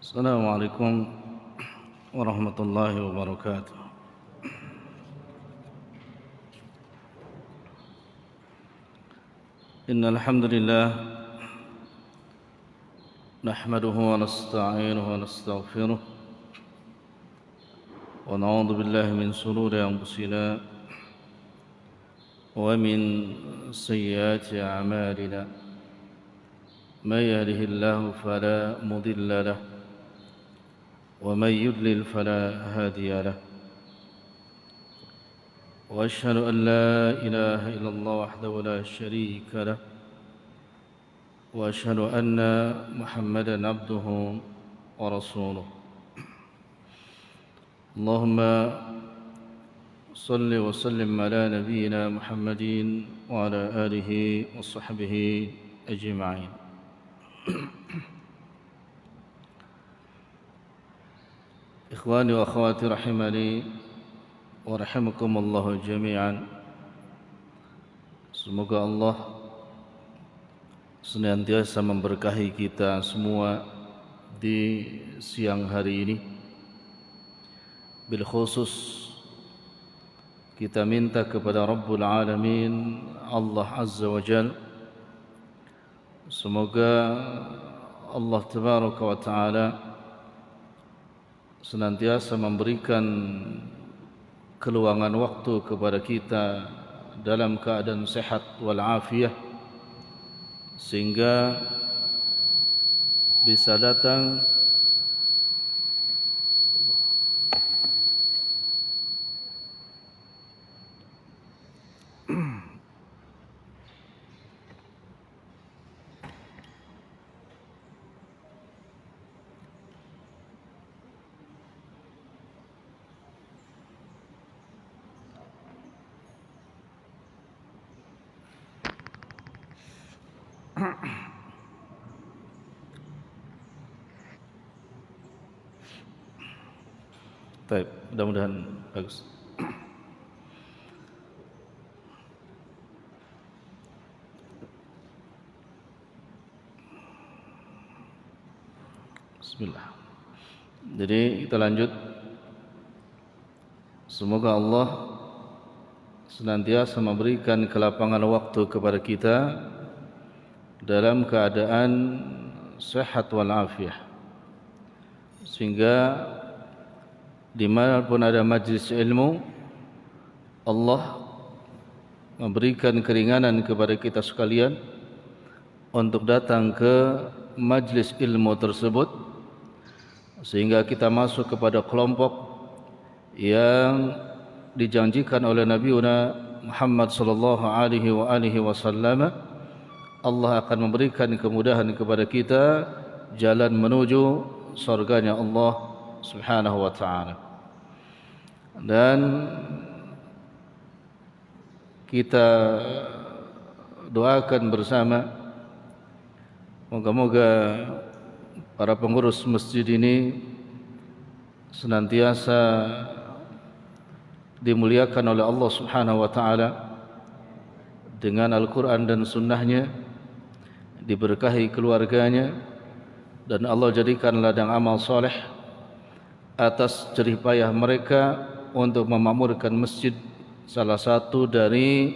Assalamualaikum warahmatullahi wabarakatuh. Innal hamdalillah nahmaduhu wa nasta'inuhu wa nastaghfiruh wa na'udzu billahi min shururi anfusina wa min sayyiati a'malina. May yahdihillahu fala mudilla lahu ومن يضلل فلا هادي له وأشهد أن لا إله إلا الله وحده لا شريك له وأشهد أن محمدا عبده ورسوله اللهم صل وسلم على نبينا محمد وعلى آله وصحبه أجمعين. Ikhwani wa akhwati rahimani wa rahimakumullah jami'an. Semoga Allah senantiasa memberkahi kita semua di siang hari ini. Bil khusus kita minta kepada Rabbul Alamin Allah Azza wa Jal, semoga Allah Tabaraka wa Ta'ala senantiasa memberikan keluangan waktu kepada kita dalam keadaan sehat walafiat, sehingga bisa datang baik, mudah-mudahan bagus. Bismillah. Jadi kita lanjut. Semoga Allah senantiasa memberikan kelapangan waktu kepada kita dalam keadaan sehat walafiat, sehingga dimanapun ada majlis ilmu, Allah memberikan keringanan kepada kita sekalian untuk datang ke majlis ilmu tersebut, sehingga kita masuk kepada kelompok yang dijanjikan oleh Nabiuna Muhammad sallallahu alaihi wasallam. Allah akan memberikan kemudahan kepada kita jalan menuju surganya Allah Subhanahu wa ta'ala. Dan kita doakan bersama, moga-moga para pengurus masjid ini senantiasa dimuliakan oleh Allah Subhanahu wa ta'ala dengan Al-Quran dan Sunnahnya, diberkahi keluarganya, dan Allah jadikan ladang amal soleh atas jerih payah mereka untuk memakmurkan masjid, salah satu dari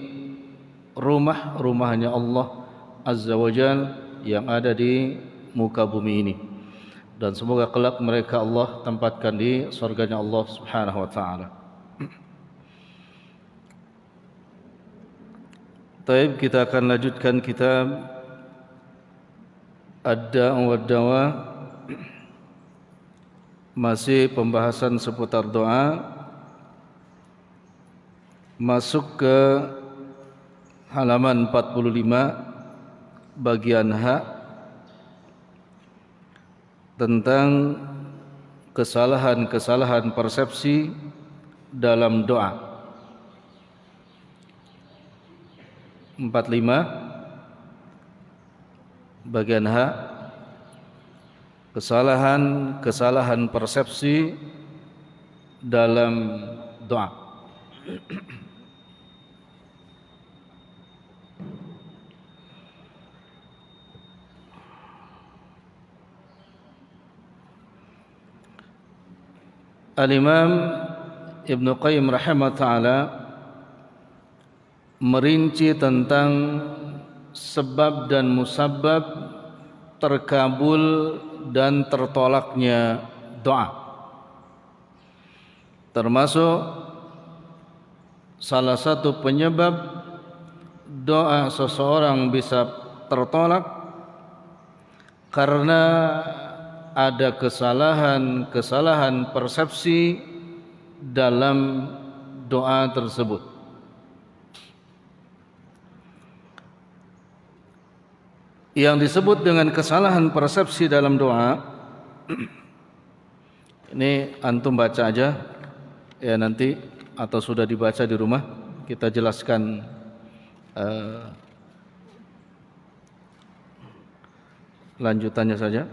rumah-rumahnya Allah Azza wa Jal yang ada di muka bumi ini. Dan semoga kelak mereka Allah tempatkan di surganya Allah Subhanahu wa ta'ala. Taib, kita akan lanjutkan kitab Ad-Da' wa Dawa, masih pembahasan seputar doa. masuk ke halaman 45 bagian H tentang kesalahan-kesalahan persepsi dalam doa. 45 bagian H, kesalahan-kesalahan persepsi dalam doa. Al-Imam Ibnu Qayyim rahimahullah ta'ala merinci tentang sebab dan musabbab terkabul dan tertolaknya doa. Termasuk salah satu penyebab doa seseorang bisa tertolak karena ada kesalahan persepsi dalam doa tersebut. Yang disebut dengan kesalahan persepsi dalam doa ini antum baca aja ya nanti, atau sudah dibaca di rumah, kita jelaskan lanjutannya saja.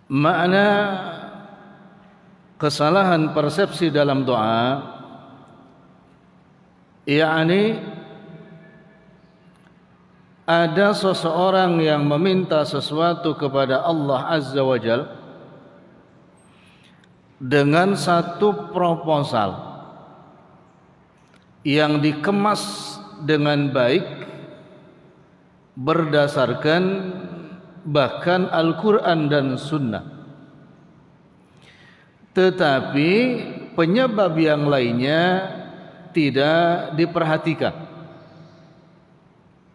Makna kesalahan persepsi dalam doa yakni ada seseorang yang meminta sesuatu kepada Allah Azza wa Jalla dengan satu proposal yang dikemas dengan baik berdasarkan bahkan Al-Quran dan Sunnah, tetapi penyebab yang lainnya tidak diperhatikan.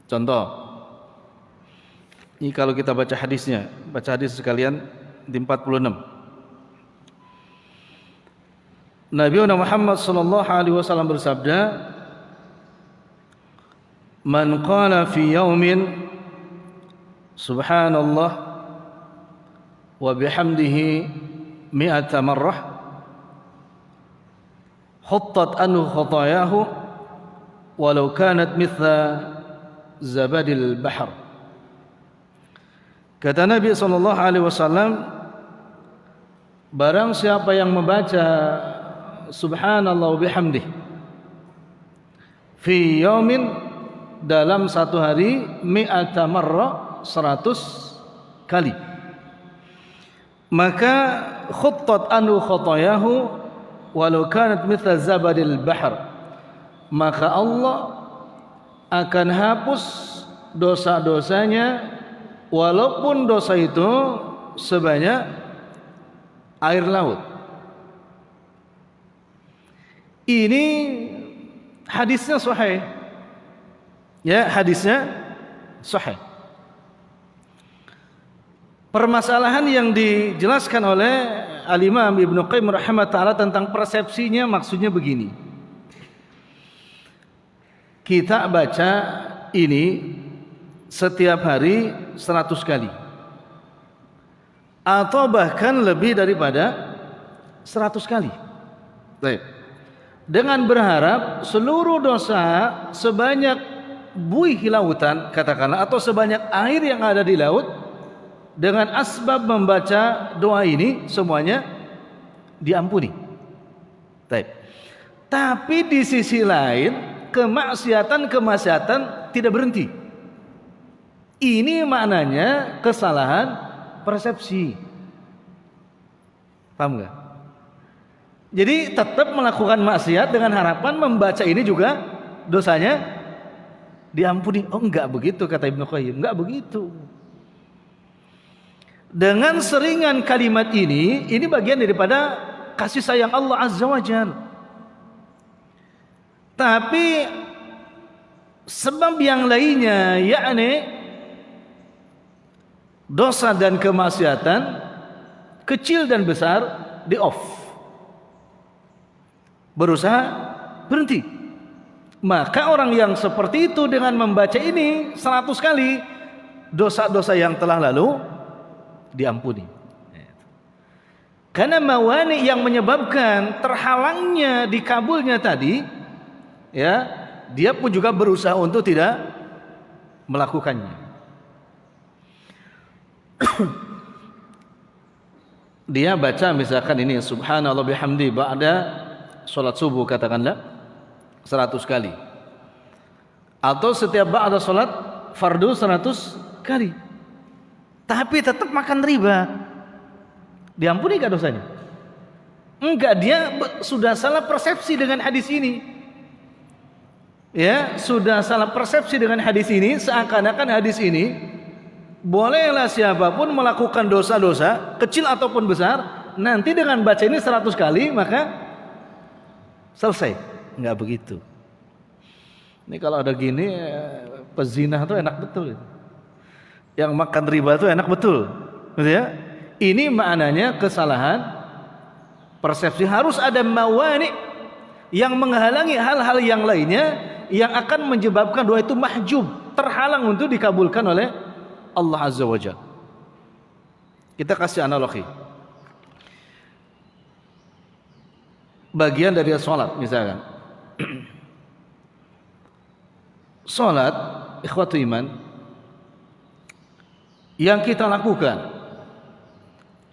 Contoh, ini kalau kita baca hadisnya, baca hadis sekalian di 46. Nabi Muhammad sallallahu alaihi wasallam bersabda, "Man qala fi yaumin subhanallah wa bihamdihi mi'ata marrah huttat anhu khatayahu walau kanat mithla zabadil bahr." Kata Nabi sallallahu alaihi wasallam, barang siapa yang membaca subhanallah wa bihamdihi fi yaumin, dalam satu hari, mi'ata marrah, 100 kali, maka khuttat anhu khatayahu walau kanat mithla zabadil bahr, maka Allah akan hapus dosa-dosanya walaupun dosa itu sebanyak air laut. Ini hadisnya sahih. Ya, hadisnya sahih. Permasalahan yang dijelaskan oleh Al-Imam Ibnu Qayyim rahimahullah ta'ala tentang persepsinya maksudnya begini. Kita baca ini setiap hari 100 kali atau bahkan lebih daripada 100 kali. Baik. Dengan berharap seluruh dosa sebanyak buih lautan katakanlah, atau sebanyak air yang ada di laut, dengan asbab membaca doa ini semuanya diampuni. Tapi di sisi lain kemaksiatan tidak berhenti. Ini maknanya kesalahan persepsi. Paham nggak? Jadi tetap melakukan maksiat dengan harapan membaca ini juga dosanya diampuni. Oh, enggak begitu kata Ibnu Qayyim, enggak begitu. Dengan seringan kalimat ini bagian daripada kasih sayang Allah Azza wa Jalla. Tapi sebab yang lainnya, yakni dosa dan kemaksiatan kecil dan besar, di off, berusaha berhenti. Maka orang yang seperti itu dengan membaca ini 100 kali, dosa-dosa yang telah lalu diampuni. Karena mawani yang menyebabkan terhalangnya dikabulnya tadi, ya, dia pun juga berusaha untuk tidak melakukannya. Dia baca misalkan ini subhanallah bihamdi ba'da salat subuh katakanlah 100 kali. Atau setiap ba'da salat fardu 100 kali. Tapi tetap makan riba. Diampuni enggak dosanya? Enggak, dia sudah salah persepsi dengan hadis ini. Ya, sudah salah persepsi dengan hadis ini, seakan-akan hadis ini bolehlah siapapun melakukan dosa-dosa kecil ataupun besar, nanti dengan baca ini 100 kali maka selesai. Enggak begitu. Ini kalau ada gini, pezina tuh enak betul. Yang makan riba tuh enak betul. Gitu ya? Ini maknanya kesalahan persepsi. Harus ada mawani yang menghalangi hal-hal yang lainnya yang akan menyebabkan doa itu mahjub, terhalang untuk dikabulkan oleh Allah Azza wa Jalla. Kita kasih analogi. Bagian dari salat misalkan. Salat ikhwatu iman yang kita lakukan,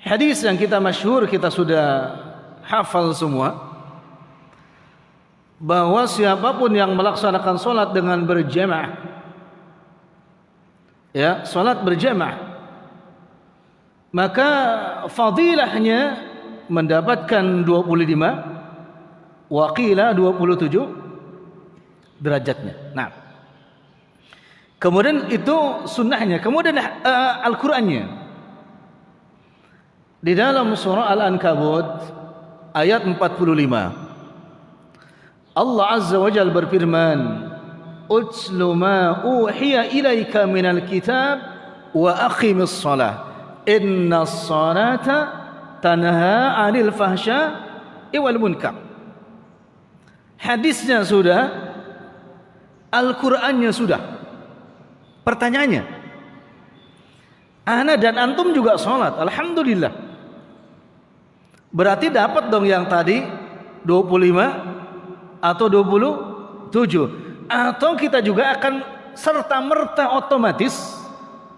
hadis yang kita masyhur, kita sudah hafal semua, bahwa siapapun yang melaksanakan salat dengan berjamaah, ya, salat berjamaah, maka fadilahnya mendapatkan 25, waqila 27 derajatnya. Nah, kemudian itu sunnahnya. Kemudian Al-Qur'annya di dalam surah Al-Ankabut ayat 45, Allah Azza wa Jalla berfirman, "Utslu ma uhiya ilaika minal kitab wa aqimis shalah innas salata tanha 'anil fahsya'i wal munkar." Hadisnya sudah, Al-Qur'annya sudah. Pertanyaannya, ana dan antum juga salat, alhamdulillah. Berarti dapat dong yang tadi 25 atau 27, atau kita juga akan serta-merta otomatis,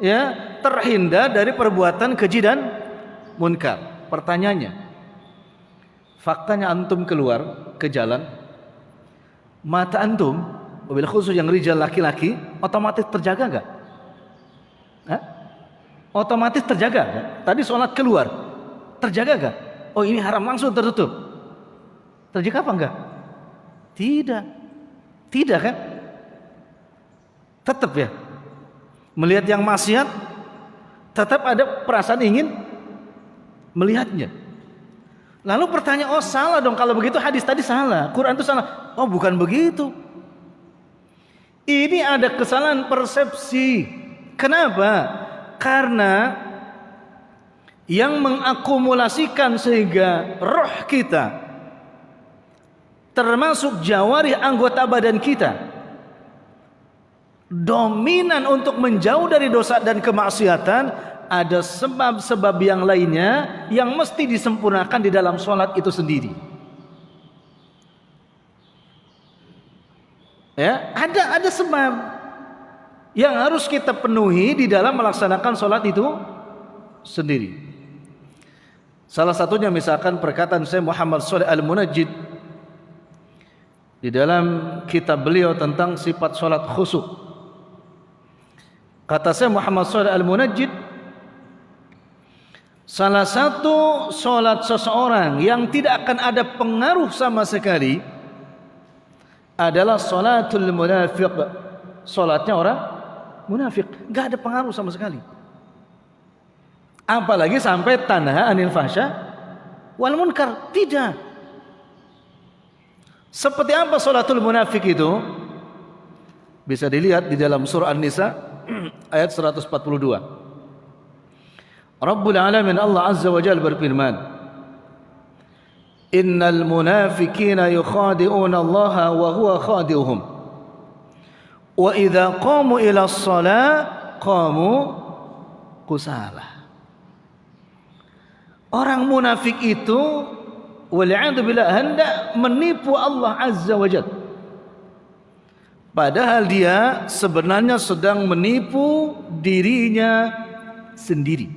ya, terhindar dari perbuatan keji dan munkar. Pertanyaannya, faktanya antum keluar ke jalan, mata antum, mobil khusus yang rijal laki-laki, otomatis terjaga enggak? Otomatis terjaga enggak? Tadi sholat keluar, terjaga enggak? Oh ini haram, langsung tertutup. Terjaga apa enggak? Tidak. Tidak kan? Tetap ya. Melihat yang maksiat, tetap ada perasaan ingin melihatnya. Lalu pertanyaan, oh salah dong kalau begitu hadis tadi salah, Quran itu salah. Oh bukan begitu. Ini ada kesalahan persepsi. Kenapa? Karena yang mengakumulasikan sehingga roh kita, termasuk jawarih anggota badan kita, dominan untuk menjauh dari dosa dan kemaksiatan, ada sebab-sebab yang lainnya yang mesti disempurnakan di dalam sholat itu sendiri. Ya, ada sebab yang harus kita penuhi di dalam melaksanakan sholat itu sendiri. Salah satunya misalkan perkataan Syekh Muhammad Shalih Al-Munajjid di dalam kitab beliau tentang sifat sholat khusyuk. Kata Syekh Muhammad Shalih Al-Munajjid, salah satu sholat seseorang yang tidak akan ada pengaruh sama sekali adalah sholatul munafiq. Sholatnya orang munafik, gak ada pengaruh sama sekali. Apalagi sampai tanha anil fahsya wal munkar, tidak. Seperti apa sholatul munafik itu? Bisa dilihat di dalam surah An-Nisa ayat 142. Rabbul Alamin Allah Azza wa Jalla berfirman, innal munafiqina yukhadi'una Allah wa huwa khadi'uhum wa idza qamu ila shalah qamu kusala. Orang munafik itu wal'iyadu billah hendak menipu Allah Azza wa Jalla, padahal dia sebenarnya sedang menipu dirinya sendiri.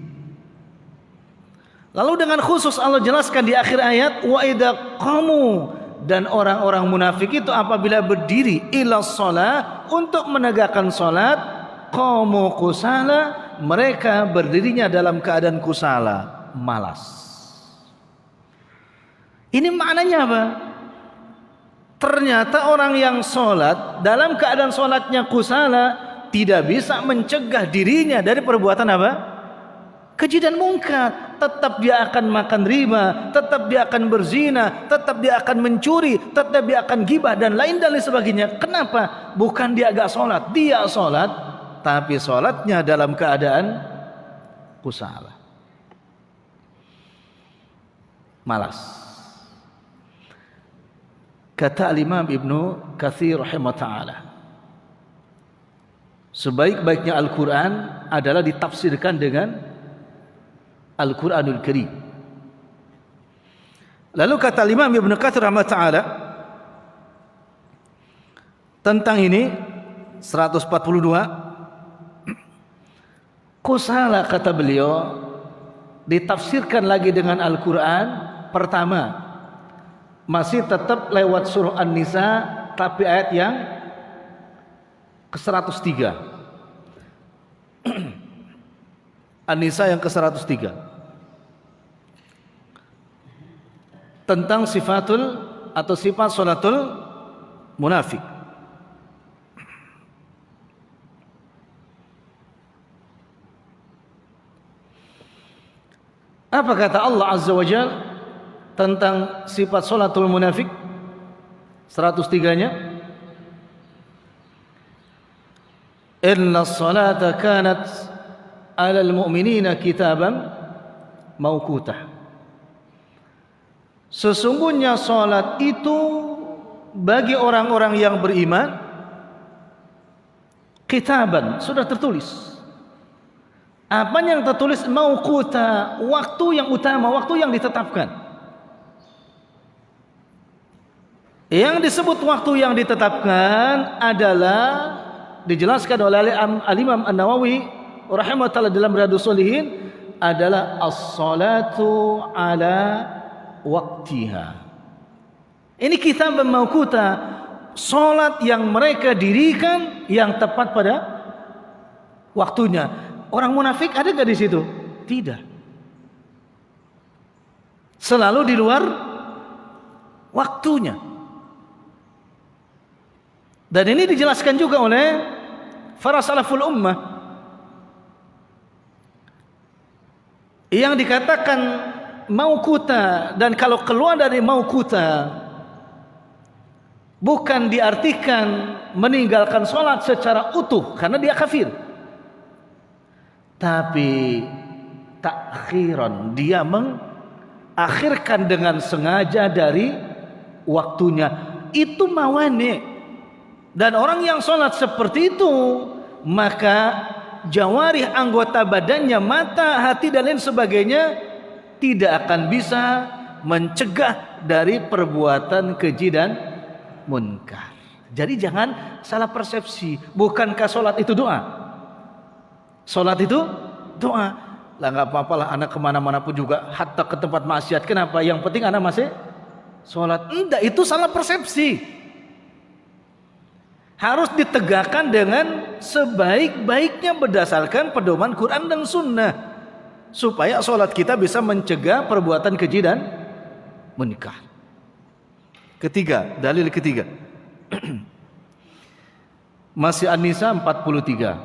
Lalu dengan khusus Allah jelaskan di akhir ayat, wa idza qamu, dan orang-orang munafik itu apabila berdiri ila shalah, untuk menegakkan salat, qamu kusala, mereka berdirinya dalam keadaan kusala, malas. Ini maknanya apa? Ternyata orang yang sholat dalam keadaan sholatnya kusala tidak bisa mencegah dirinya dari perbuatan apa? Keji dan mungkar. Tetap dia akan makan riba, tetap dia akan berzina, tetap dia akan mencuri, tetap dia akan gibah dan lain sebagainya. Kenapa? Bukan dia agak sholat, dia sholat, tapi sholatnya dalam keadaan kusala, malas. Kata Imam Ibnu Katsir rahimahullah ta'ala, sebaik-baiknya Al-Quran adalah ditafsirkan dengan Al-Quranul Karim. Lalu kata Imam Ibnu Katsir rahimahullah ta'ala tentang ini 142, kusala kata beliau ditafsirkan lagi dengan Al-Quran. Pertama, masih tetap lewat surah An-Nisa, tapi ayat yang ke-103. An-Nisa yang ke-103 tentang sifatul atau sifat sholatul munafik. Apa kata Allah Azza wa Jalla tentang sifat sholatul munafik? 103-nya, inna salata kanat alal mu'minina kitaban mauqutah. Sesungguhnya salat itu bagi orang-orang yang beriman kitaban, sudah tertulis. Apa yang tertulis? Mauqutah, waktu yang utama, waktu yang ditetapkan. Yang disebut waktu yang ditetapkan adalah dijelaskan oleh Al-Imam An-Nawawi rahimahullah dalam Riyadhus Shalihin, adalah as-salatu ala waqtiha. Ini kitab mauqutah, salat yang mereka dirikan yang tepat pada waktunya. Orang munafik ada enggak di situ? Tidak. Selalu di luar waktunya. Dan ini dijelaskan juga oleh para salaful ummah yang dikatakan mauqutah. Dan kalau keluar dari mauqutah, bukan diartikan meninggalkan sholat secara utuh karena dia kafir, tapi takhiran, dia mengakhirkan dengan sengaja dari waktunya. Itu mawani. Dan orang yang sholat seperti itu, maka jawarih, anggota badannya, mata, hati dan lain sebagainya tidak akan bisa mencegah dari perbuatan keji dan munkar. Jadi jangan salah persepsi. Bukankah sholat itu doa? Sholat itu doa. Lah nggak apa-apa lah, anak kemana-mana pun juga, hatta ke tempat maksiat. Kenapa? Yang penting anak masih sholat. Enggak, itu salah persepsi. Harus ditegakkan dengan sebaik-baiknya berdasarkan pedoman Quran dan Sunnah, supaya sholat kita bisa mencegah perbuatan keji dan munkar. Ketiga, dalil ketiga masih An-Nisa 43.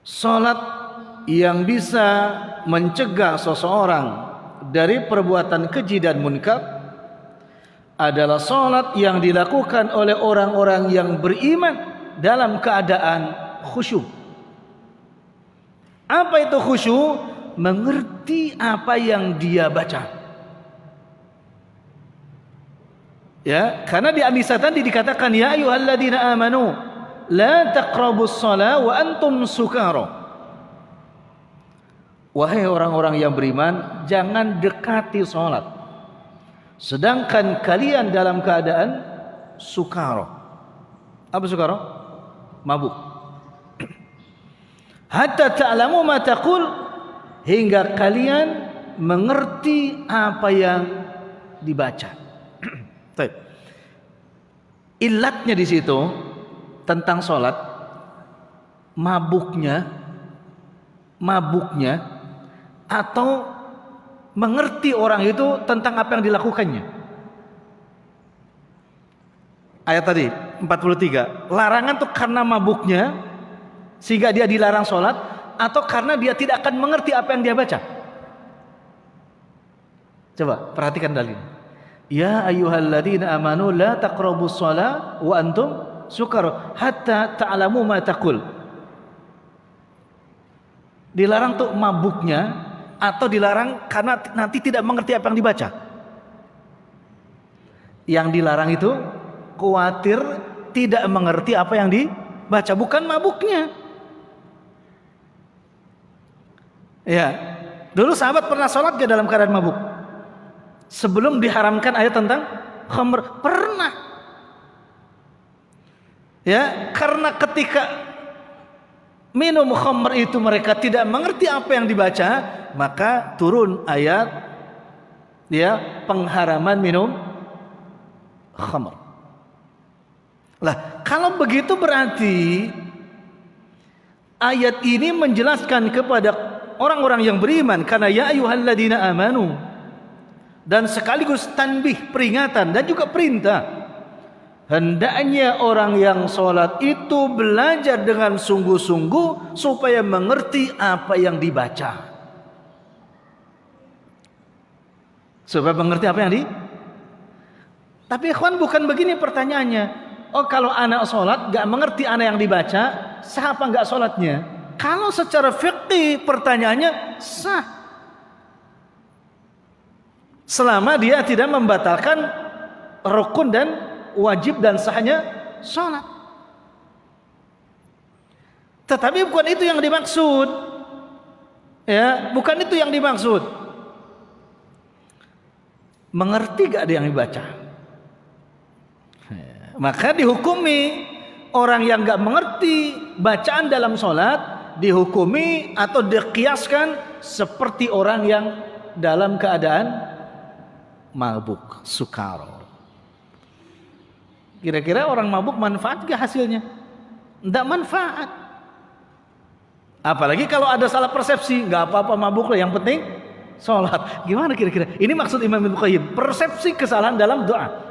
Sholat yang bisa mencegah seseorang dari perbuatan keji dan munkar adalah sholat yang dilakukan oleh orang-orang yang beriman dalam keadaan khusyuk. Apa itu khusyuk? mengerti apa yang dia baca. Ya, karena di An-Nisa tadi dikatakan ya ayyuhalladzina amanu la taqrabus shalah wa antum sukara. Wahai orang-orang yang beriman, jangan dekati salat sedangkan kalian dalam keadaan sukara. Apa sukara? Mabuk. Hatta ta'lamu ma taqul, hingga kalian mengerti apa yang dibaca. Ilatnya di situ tentang sholat, mabuknya atau mengerti orang itu tentang apa yang dilakukannya. Ayat tadi 43, larangan tuh karena mabuknya sehingga dia dilarang sholat, atau karena dia tidak akan mengerti apa yang dia baca. Coba perhatikan dalil. Ya ayyuhalladzina amanu la taqrabus shalah wa antum sukara hatta ta'lamu ma taqul. Dilarang tuh mabuknya, atau dilarang karena nanti tidak mengerti apa yang dibaca. Yang dilarang itu khawatir tidak mengerti apa yang dibaca, bukan mabuknya. Ya, dulu sahabat pernah sholat gak dalam keadaan mabuk? Sebelum diharamkan ayat tentang khamr, pernah. Ya, karena ketika minum khamr itu mereka tidak mengerti apa yang dibaca, maka turun ayat ya pengharaman minum khamr. Lah, kalau begitu berarti ayat ini menjelaskan kepada orang-orang yang beriman, karena ya ayyuhalladzina amanu, dan sekaligus tanbih, peringatan dan juga perintah. Hendaknya orang yang sholat itu belajar dengan sungguh-sungguh supaya mengerti apa yang dibaca. Supaya mengerti apa yang Tapi ikhwan, bukan begini pertanyaannya. Oh, kalau anak sholat gak mengerti anak yang dibaca, sah apa gak sholatnya? Kalau secara fikih pertanyaannya sah, selama dia tidak membatalkan rukun dan wajib dan sahnya sholat. Tetapi bukan itu yang dimaksud. Ya, bukan itu yang dimaksud. Mengerti gak ada yang dibaca? Maka dihukumi orang yang gak mengerti bacaan dalam sholat, dihukumi atau dikiaskan seperti orang yang dalam keadaan mabuk, sukaro. Kira-kira orang mabuk manfaat gak hasilnya? Tidak manfaat. Apalagi kalau ada salah persepsi, gak apa-apa mabuk lah, yang penting sholat. Gimana kira-kira? Ini maksud Imam Ibnu Qayyim, persepsi kesalahan dalam doa.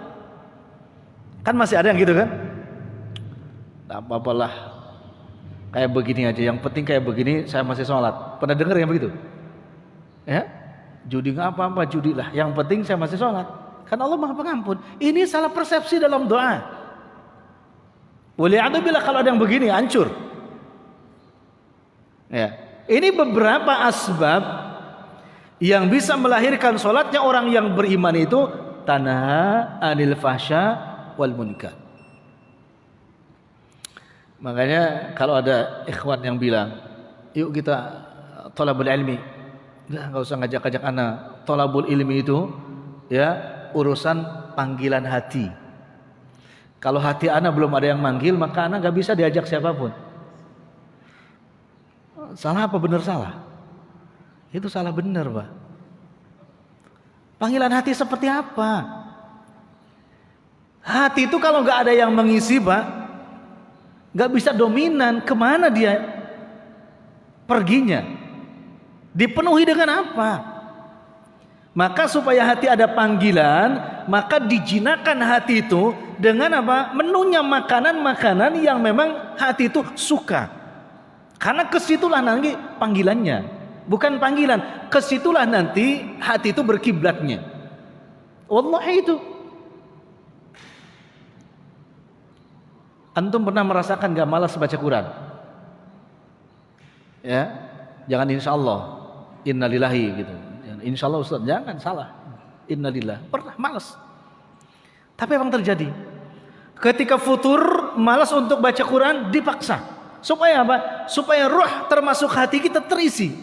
Kan masih ada yang gitu kan? Gak apa-apalah, kayak begini aja, yang penting kayak begini saya masih sholat. Pernah dengar yang begitu? Ya? Judi nggak apa-apa, judi lah, yang penting saya masih sholat. Kan Allah Maha Pengampun. Ini salah persepsi dalam doa. Waliyadzubillah, kalau ada yang begini hancur. Ya, ini beberapa asbab yang bisa melahirkan sholatnya orang yang beriman itu, tanha anil fahsya wal munkar. Makanya kalau ada ikhwan yang bilang, yuk kita thalabul ilmi, nggak usah ngajak-ngajak anak. Thalabul ilmi itu ya urusan panggilan hati. Kalau hati anak belum ada yang manggil, maka anak nggak bisa diajak siapapun. Salah apa benar salah? Itu salah benar, Pak. Panggilan hati seperti apa? Hati itu kalau nggak ada yang mengisi, Pak, nggak bisa dominan. Kemana dia perginya? Dipenuhi dengan apa? Maka supaya hati ada panggilan, maka dijinakan hati itu dengan apa? Menunya makanan-makanan yang memang hati itu suka. Karena kesitulah nanti panggilannya. Bukan panggilan, kesitulah nanti hati itu berkiblatnya. Wallahi itu. Antum pernah merasakan gak malas baca Quran? Ya, jangan insya Allah. innalillahi gitu. Insyaallah Ustaz, jangan salah. Innalillah. Pernah malas. Tapi apa yang terjadi? Ketika futur, malas untuk baca Quran, dipaksa. Supaya apa? Supaya ruh termasuk hati kita terisi.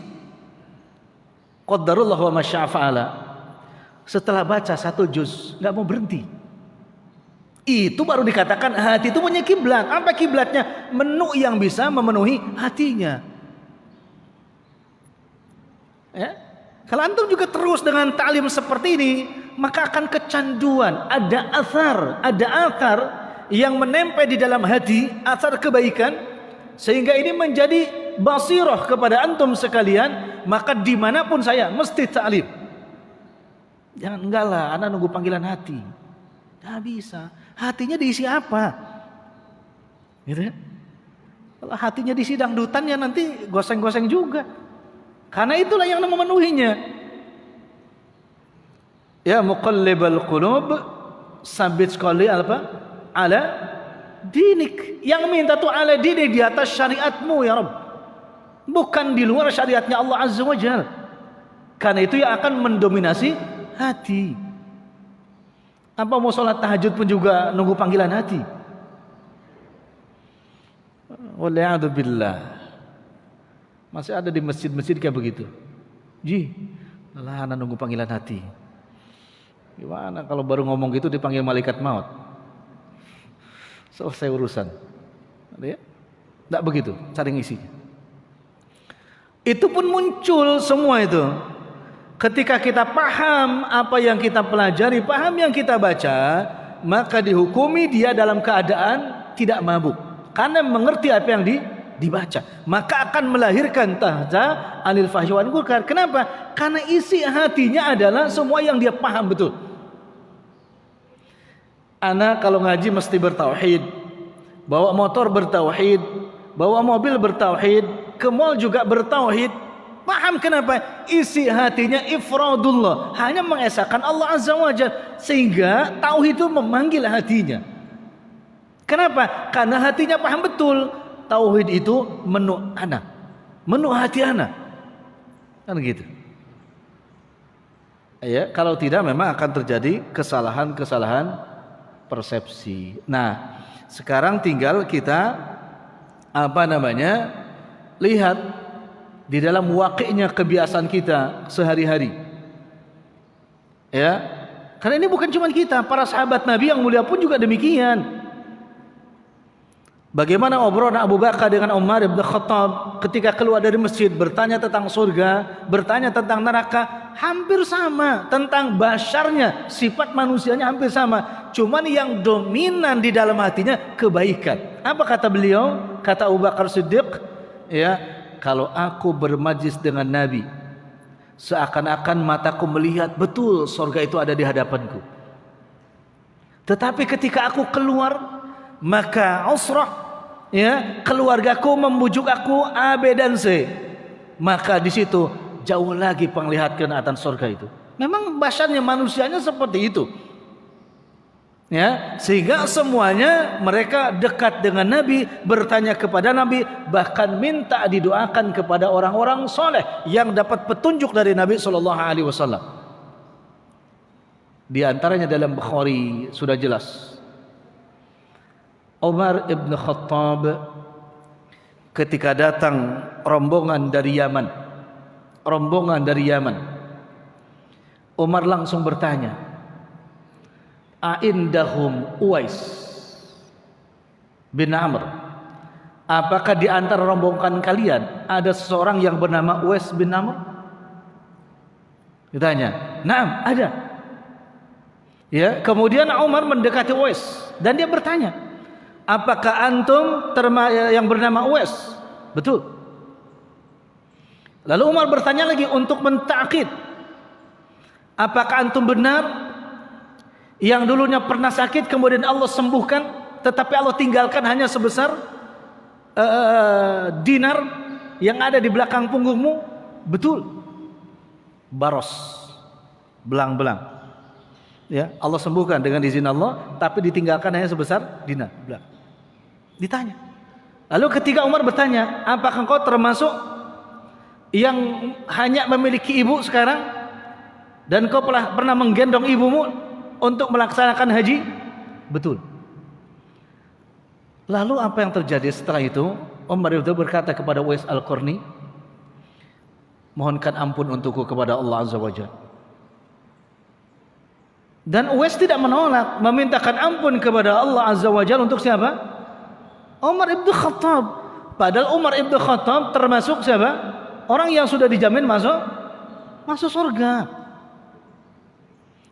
Qadarullah wa masya'a fa'ala. Setelah baca 1 juz, nggak mau berhenti. Itu baru dikatakan hati itu punya kiblat. Apa kiblatnya? Menu yang bisa memenuhi hatinya. Ya? Kalau antum juga terus dengan ta'lim seperti ini, maka akan kecanduan. Ada akar yang menempel di dalam hati, asar kebaikan, sehingga ini menjadi basirah kepada antum sekalian. Maka dimanapun saya mesti ta'lim. Jangan enggak lah, anak nunggu panggilan hati. Nggak bisa. Hatinya diisi apa? Gitu ya? Kalau hatinya diisi dangdutan ya nanti goseng-goseng juga. Karena itulah yang memenuhinya. Ya muqallibal qulub, sabit sekali apa? Ala dinik. Yang minta tuh ala dinik, di atas syariatmu ya Rabb. Bukan di luar syariatnya Allah Azza wa Jalla. Karena itu yang akan mendominasi hati. Apa mau sholat tahajud pun juga nunggu panggilan hati? Waliyahdubillah. Masih ada di masjid-masjid kayak begitu. Lah anak nunggu panggilan hati. Gimana kalau baru ngomong gitu dipanggil malaikat maut? Selesai urusan. Ya? Tidak begitu cara ngisinya. Itu pun muncul semua itu. Ketika kita paham apa yang kita pelajari, paham yang kita baca, maka dihukumi dia dalam keadaan tidak mabuk. Karena mengerti apa yang dibaca. Maka akan melahirkan tahta anil fahsyi wal munkar. Kenapa? Karena isi hatinya adalah semua yang dia paham betul. Anak kalau ngaji mesti bertauhid. Bawa motor bertauhid. Bawa mobil bertauhid. Ke mall juga bertauhid. Paham kenapa? Isi hatinya ifradullah, hanya mengesahkan Allah Azza wa Jalla, sehingga tauhid itu memanggil hatinya. Kenapa? Karena hatinya paham betul. Tauhid itu menu anak, menu hati anak, kan gitu. Ya, kalau tidak memang akan terjadi kesalahan-kesalahan persepsi. Nah, sekarang tinggal kita lihat di dalam wakilnya kebiasaan kita sehari-hari. Ya. Karena ini bukan cuma kita, para sahabat Nabi yang mulia pun juga demikian. Bagaimana obrolan Abu Bakar dengan Umar bin Khattab ketika keluar dari masjid, bertanya tentang surga, bertanya tentang neraka, hampir sama. Tentang basyarnya, sifat manusianya hampir sama. Cuman yang dominan di dalam hatinya kebaikan. Apa kata beliau? Kata Abu Bakar Siddiq, ya, kalau aku bermajlis dengan Nabi, seakan-akan mataku melihat betul surga itu ada di hadapanku. Tetapi ketika aku keluar, maka usrah, ya, keluargaku membujuk aku A, B dan C. Maka di situ jauh lagi penglihatan akan surga itu. Memang basyarnya manusianya seperti itu. Ya, sehingga semuanya mereka dekat dengan Nabi, bertanya kepada Nabi, bahkan minta didoakan kepada orang-orang soleh yang dapat petunjuk dari Nabi SAW. Di antaranya dalam Bukhari sudah jelas, Umar ibn Khattab ketika datang rombongan dari Yaman, Umar langsung bertanya, Aindahum Uwais bin Amr, apakah di antara rombongan kalian ada seseorang yang bernama Uwais bin Amr? Ditanya. Naam, ada. Ya, kemudian Umar mendekati Uwais dan dia bertanya, apakah antum yang bernama Uwais? Betul. Lalu Umar bertanya lagi untuk mentakid, apakah antum benar yang dulunya pernah sakit kemudian Allah sembuhkan, tetapi Allah tinggalkan hanya sebesar dinar yang ada di belakang punggungmu? Betul. Baros, belang-belang. Ya, Allah sembuhkan dengan izin Allah, tapi ditinggalkan hanya sebesar dinar. Ditanya. Lalu ketika Umar bertanya, apakah engkau termasuk yang hanya memiliki ibu sekarang, dan kau pernah menggendong ibumu untuk melaksanakan haji? Betul. Lalu apa yang terjadi setelah itu? Umar itu berkata kepada Uwais Al-Qarni, mohonkan ampun untukku kepada Allah Azza wa Jalla. Dan Uwais tidak menolak memintakan ampun kepada Allah Azza wa Jalla untuk siapa? Umar ibn Khattab. Padahal Umar ibn Khattab termasuk siapa? Orang yang sudah dijamin masuk surga.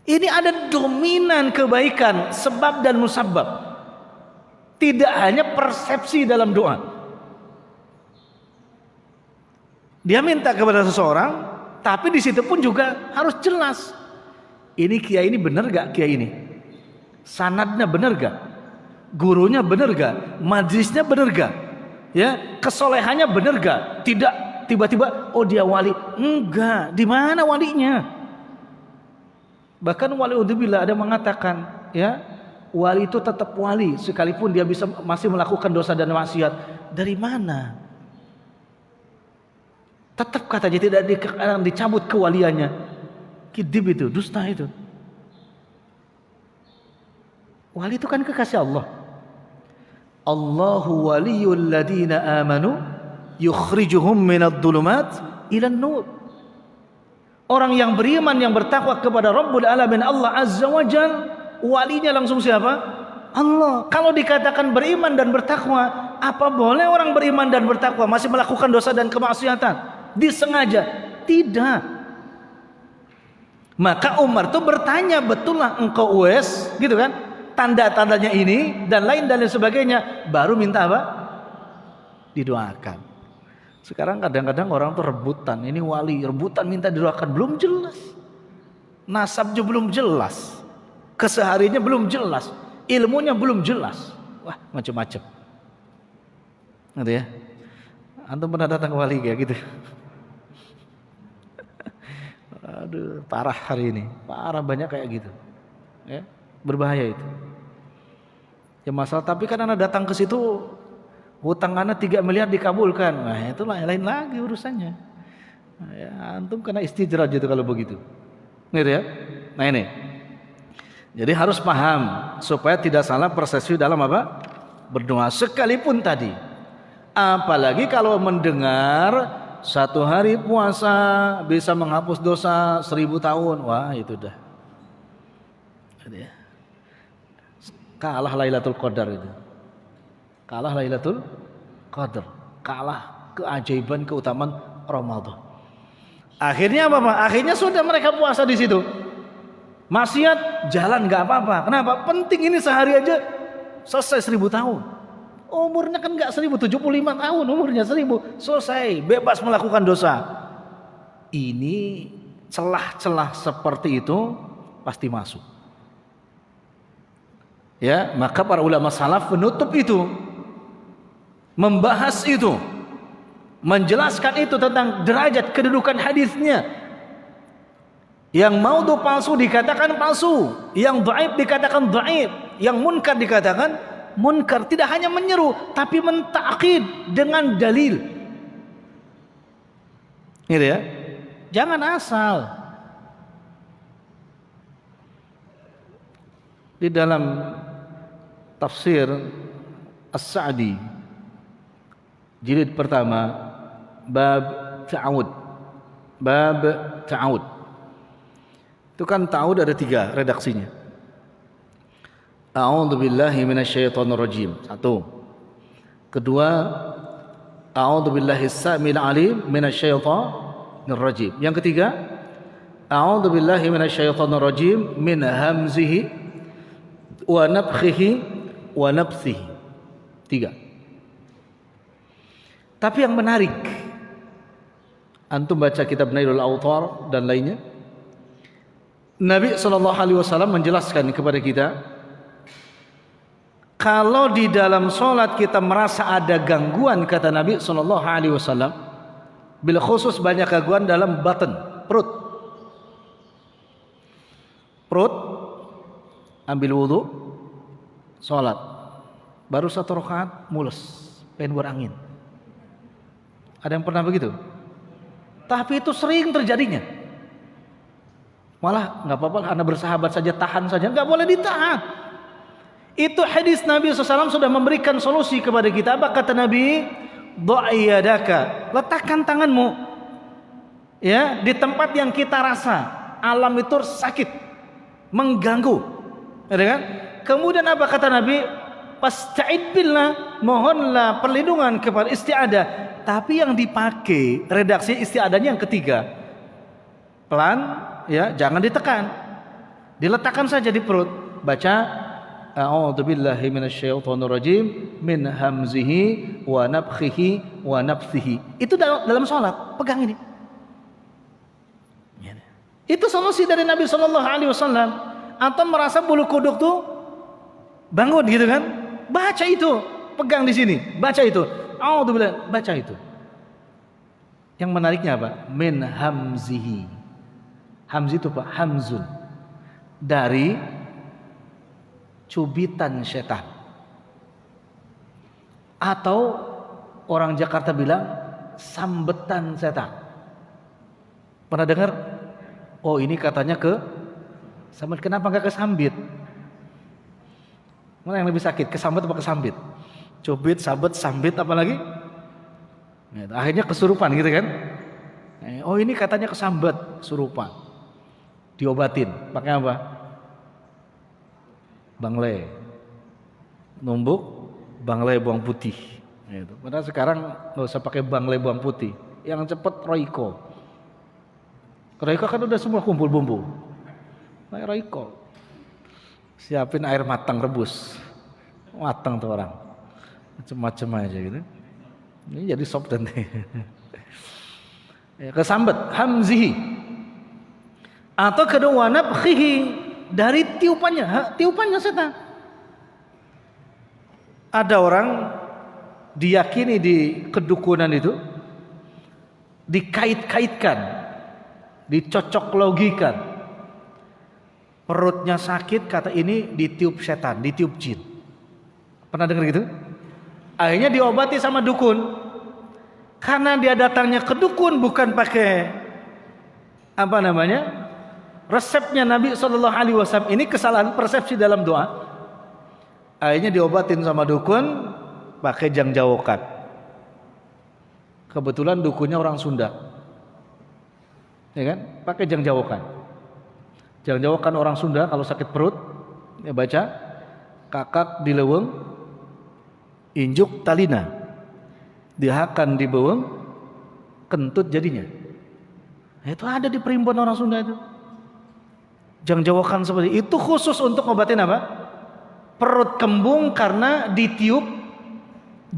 Ini ada dominan kebaikan, sebab dan musabab. Tidak hanya persepsi dalam doa. Dia minta kepada seseorang, tapi di situ pun juga harus jelas. Ini kiai ini benar gak kiai ini? Sanadnya benar gak? Gurunya benar gak? Majlisnya benar gak? Ya, kesolehannya benar gak? Tidak tiba-tiba oh dia wali. Enggak, di mana walinya? Bahkan wali udzubillah ada mengatakan, ya, wali itu tetap wali sekalipun dia masih melakukan dosa dan maksiat. Dari mana? Tetap katanya tidak dicabut kewaliannya. Kidib itu, dusta itu. Wali itu kan kekasih Allah. Allahu waliyul ladina amanu yukhrijuhum minadh dhulumat ilan nur. Orang yang beriman, yang bertakwa kepada Rabbul Alamin Allah Azza wa Jalla, walinya langsung siapa? Allah. Kalau dikatakan beriman dan bertakwa, apa boleh orang beriman dan bertakwa masih melakukan dosa dan kemaksiatan? Disengaja? Tidak. Maka Umar tuh bertanya, betullah engkau Uwais, gitu kan? Tanda-tandanya ini dan lain sebagainya. Baru minta apa? Didoakan. Sekarang kadang-kadang orang tuh rebutan, ini wali, rebutan minta didoakan, belum jelas. Nasabnya belum jelas. Kesehariannya belum jelas, ilmunya belum jelas. Wah, macam-macam. Gitu ya. Antum pernah datang ke wali kayak gitu? Aduh, parah hari ini. Parah, banyak kayak gitu. Ya, berbahaya itu. Ya masalah, tapi kan anak datang ke situ hutang anak 3 miliar dikabulkan. Nah, itu lain lagi urusannya. Nah, ya, antum kena istidraj itu kalau begitu. Gitu ya. Nah, ini. Jadi harus paham supaya tidak salah persepsi dalam apa? Berdoa sekalipun tadi. Apalagi kalau mendengar 1 hari puasa bisa menghapus dosa 1000 tahun. Wah, itu dah. Kalah Lailatul Qadar itu. Kalah Lailatul Qadar. Kalah keajaiban, keutamaan Ramadan. Akhirnya apa, Pak? Akhirnya sudah mereka puasa di situ. Maksiat jalan nggak apa-apa. Kenapa? Penting ini sehari aja selesai 1000 tahun. Umurnya kan nggak 1000, 75 tahun umurnya, 1000 selesai, bebas melakukan dosa. Ini celah-celah seperti itu pasti masuk. Ya, maka para ulama salaf menutup itu, membahas itu, menjelaskan itu tentang derajat kedudukan hadisnya. Yang maudhu palsu dikatakan palsu, yang dhaif dikatakan dhaif, yang munkar dikatakan munkar. Tidak hanya menyeru, tapi mentakid dengan dalil. Gitu ya. Jangan asal. Di dalam tafsir As-Sa'di jilid pertama, bab ta'awud. Itu kan ta'awud ada 3 redaksinya. A'udzu billahi minasyaitonir rajim. 1. Kedua, a'udzu billahi as-samil alim minasyaitonir rajim. Yang ketiga, a'udzu billahi minasyaitonir rajim min hamzihi wa nafthihi wa nafthihi. 3. Tapi yang menarik, antum baca kitab Nailul Awtar dan lainnya, Nabi SAW menjelaskan kepada kita, kalau di dalam sholat kita merasa ada gangguan, kata Nabi SAW, bila khusus banyak gangguan dalam batin, perut, ambil wudhu, sholat, baru 1 rakaat mules, pengen buang angin. Ada yang pernah begitu? Tapi itu sering terjadinya. Malah nggak apa-apa, Anda bersahabat saja, tahan saja, nggak boleh ditahan. Itu hadis Nabi SAW sudah memberikan solusi kepada kita. Apa kata Nabi? Dha'iyadaka, letakkan tanganmu ya di tempat yang kita rasa alam itu sakit, mengganggu, ya kan? Kemudian apa kata Nabi? Pasta'id billah, mohonlah perlindungan kepada isti'adah. Tapi yang dipakai redaksi isti'adahnya yang ketiga, pelan, ya, jangan ditekan, diletakkan saja di perut. Baca a'udzubillahi minasyaitonirrajim min hamzihi wa nafthihi wa nafthihi. Itu dalam sholat, pegang ini. Itu solusi dari Nabi SAW. Atau merasa bulu kuduk tuh bangun gitu kan? Baca itu, pegang di sini, baca itu. A'udzubillah, baca itu. Yang menariknya apa? Min hamzihi. Hamzi itu Pak, hamzun. Dari cubitan setan. Atau orang Jakarta bilang sambetan setan. Pernah dengar? Oh, ini katanya ke sambit. Kenapa enggak ke sambit? Mana yang lebih sakit? Kesambet apa kesambit? Cubit, sabet, sambit apa lagi? Akhirnya kesurupan gitu kan? Oh, ini katanya kesambet, kesurupan. Diobatin, pakai apa? Bangle. Numbuk, bangle bawang putih. Gitu. Padahal sekarang nggak usah pakai bangle bawang putih. Yang cepet Royco. Royco kan udah semua kumpul bumbu. Pakai Royco. Siapin air matang rebus. Matang tuh orang. Macem-macem aja gitu. Ini jadi sop nanti. Kesambet, hamzihi. Atau kedua nafkhihi, dari tiupannya setan. Ada orang diyakini di kedukunan itu dikait-kaitkan, dicocok logikan. Perutnya sakit, kata ini ditiup setan, ditiup jin. Pernah dengar gitu? Akhirnya diobati sama dukun. Karena dia datangnya ke dukun bukan pakai apa namanya? Resepnya Nabi SAW. Ini kesalahan persepsi dalam doa. Akhirnya diobatin sama dukun pakai jangjawokan. Kebetulan dukunnya orang Sunda, ya kan? Pakai jangjawokan. Jangjawokan orang Sunda kalau sakit perut, ya baca kakak di leweng, injuk talina, dihakan di baweng, kentut jadinya. Itu ada di primbon orang Sunda itu. Jangjawokan seperti itu khusus untuk ngobatin apa? Perut kembung karena ditiup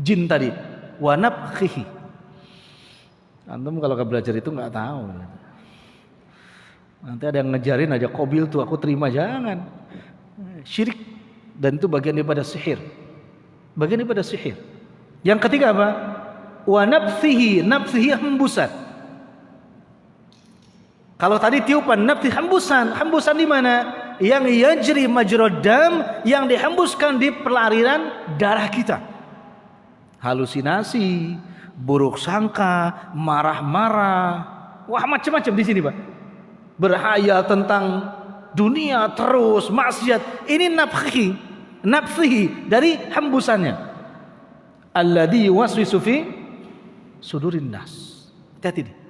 jin tadi. Wa nafkhihi. Antum kalau belajar itu nggak tahu. Nanti ada yang ngejarin aja kobil tuh aku terima, jangan. Syirik, dan itu bagian daripada sihir. Bagian daripada sihir. Yang ketiga apa? Wa nafsihi, nafsihi hembusan. Kalau tadi tiupan, nafsi hembusan. Hembusan di mana? Yang yajri majrad dam, yang dihembuskan di pelarian darah kita. Halusinasi, buruk sangka, marah-marah, wah macam-macam di sini, Pak. Berhayal tentang dunia terus, maksiat. Ini nafsihi dari hembusannya. Alladzi yuwaswisu fi sudurin nas. Hati-hati.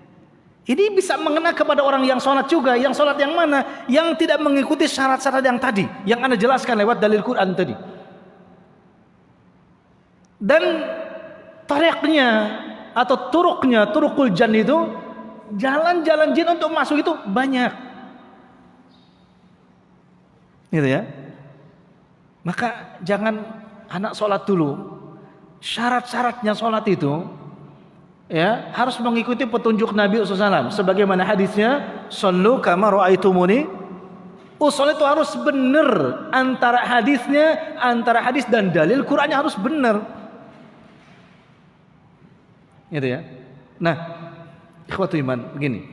Ini bisa mengena kepada orang yang sholat juga. Yang sholat yang mana? Yang tidak mengikuti syarat-syarat yang tadi, yang Anda jelaskan lewat dalil Quran tadi. Dan tariqnya atau turuknya, turukul jan itu, jalan-jalan jin untuk masuk itu banyak. Gitu ya. Maka jangan anak sholat dulu. Syarat-syaratnya sholat itu ya harus mengikuti petunjuk Nabi SAW. Sebagaimana hadisnya, "Shallu kama ra'aitumuni." Sholat itu harus benar, antara hadisnya, antara hadis dan dalil Qur'annya harus benar. Gitu ya. Nah, ikhwatu iman, begini.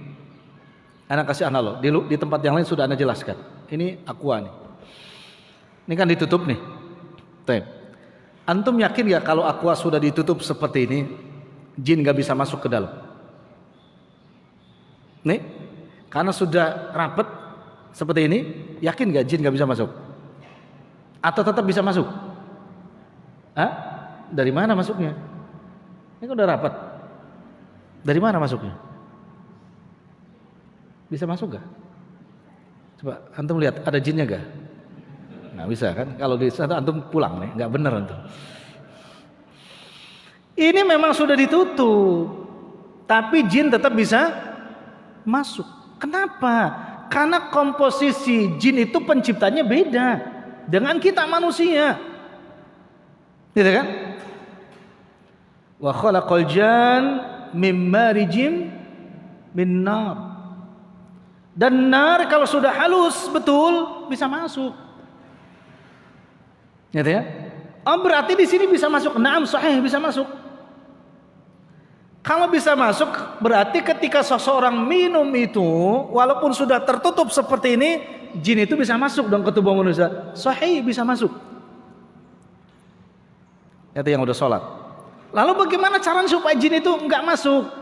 Anak kasih analog. Di tempat yang lain sudah Anda jelaskan. Ini aqua nih. Ini kan ditutup nih. Tuh. Antum yakin gak kalau aqua sudah ditutup seperti ini, jin gak bisa masuk ke dalam? Nih, karena sudah rapat seperti ini, yakin gak jin gak bisa masuk? Atau tetap bisa masuk? Hah? Dari mana masuknya? Ini kan udah rapat. Dari mana masuknya? Bisa masuk gak? Coba antum lihat, ada jinnya gak? Nggak bisa kan? Kalau di sana antum pulang nih, nggak bener antum. Ini memang sudah ditutup, tapi jin tetap bisa masuk. Kenapa? Karena komposisi jin itu penciptanya beda dengan kita manusia, gitu kan? Wa khalaqal jan mim marijim min nar. Dan nar kalau sudah halus betul bisa masuk. Gitu ya? Oh, berarti di sini bisa masuk. Naam, sahih, bisa masuk. Kalau bisa masuk, berarti ketika seseorang minum itu, walaupun sudah tertutup seperti ini, jin itu bisa masuk dong ke tubuh manusia. Sahih, bisa masuk. Itu yang udah sholat. Lalu bagaimana caranya supaya jin itu enggak masuk?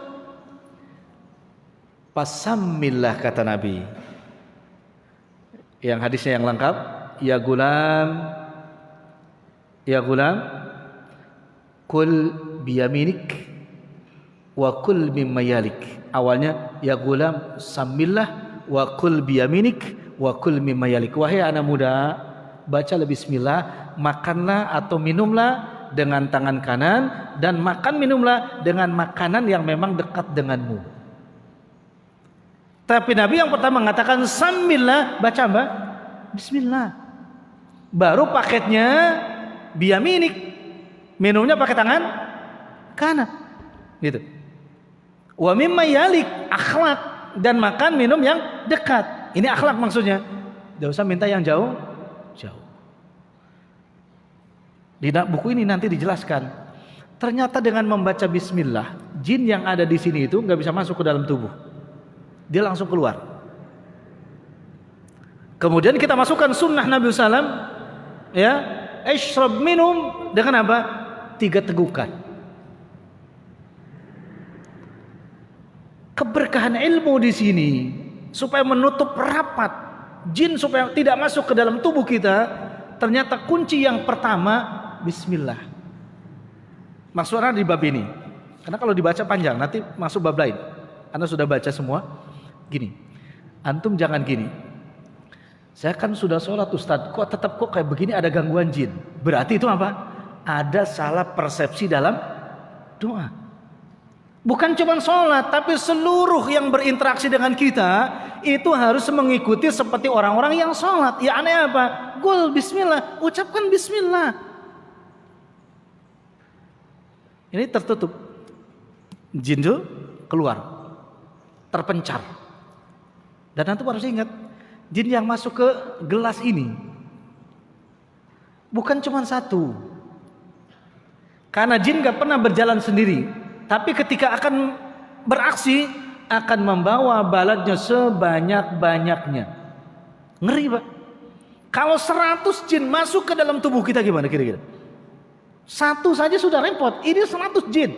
Pasamillah, kata Nabi. Yang hadisnya yang lengkap, ya gulam, kul biyaminik wa kul mimma yalik. Awalnya ya gulam samillah wa kul biyaminik wa kul mimma yalik. Wahai anak muda, bacalah bismillah, makanlah atau minumlah dengan tangan kanan, dan makan minumlah dengan makanan yang memang dekat denganmu. Tapi Nabi yang pertama mengatakan samillah, baca mbak, bismillah. Baru paketnya biyaminik, minumnya pakai tangan kanan, gitu. Wa mimma yalik, akhlak, dan makan minum yang dekat. Ini akhlak maksudnya. Tidak usah minta yang jauh. Di buku ini nanti dijelaskan. Ternyata dengan membaca bismillah, jin yang ada di sini itu nggak bisa masuk ke dalam tubuh. Dia langsung keluar. Kemudian kita masukkan sunnah Nabi SAW, ya, ishrab, minum dengan apa? 3 tegukan. Keberkahan ilmu di sini supaya menutup rapat jin supaya tidak masuk ke dalam tubuh kita. Ternyata kunci yang pertama bismillah. Maksudnya di bab ini. Karena kalau dibaca panjang nanti masuk bab lain. Anda sudah baca semua. Gini, antum jangan gini. Saya kan sudah sholat Ustadz, kok tetap kayak begini, ada gangguan jin. Berarti itu apa? Ada salah persepsi dalam doa. Bukan cuma sholat, tapi seluruh yang berinteraksi dengan kita itu harus mengikuti seperti orang-orang yang sholat. Ya aneh apa? Qul bismillah, ucapkan bismillah. Ini tertutup. Jin itu keluar, terpencar. Dan antum harus ingat, jin yang masuk ke gelas ini bukan cuma satu. Karena jin gak pernah berjalan sendiri, tapi ketika akan beraksi akan membawa balatnya sebanyak-banyaknya. Ngeri Pak. Kalau 100 jin masuk ke dalam tubuh kita gimana kira-kira? Satu saja sudah repot, ini 100 jin.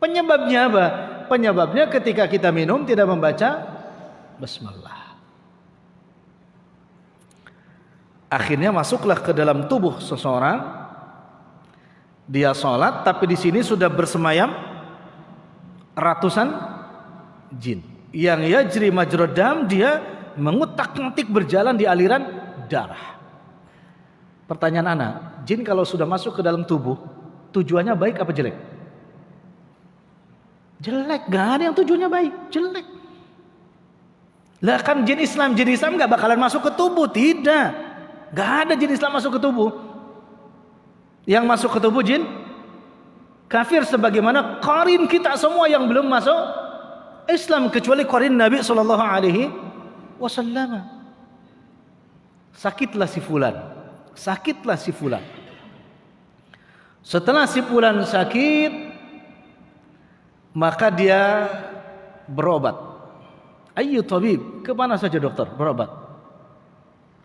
Penyebabnya apa? Penyebabnya ketika kita minum tidak membaca bismillah. Akhirnya masuklah ke dalam tubuh seseorang. Dia sholat, tapi di sini sudah bersemayam ratusan jin. Yang yajri majrad dam, dia mengutak-ngatik berjalan di aliran darah. Pertanyaan anak, jin kalau sudah masuk ke dalam tubuh, tujuannya baik apa jelek? Jelek, gak ada yang tujuannya baik, jelek. Lah kan jin Islam gak bakalan masuk ke tubuh, tidak. Gak ada jin Islam masuk ke tubuh. Yang masuk ke tubuh jin kafir, sebagaimana qarin kita semua yang belum masuk Islam, kecuali qarin Nabi SAW. Sakitlah si fulan. Setelah si fulan sakit, maka dia berobat. Ayo tabib, kemana saja dokter berobat.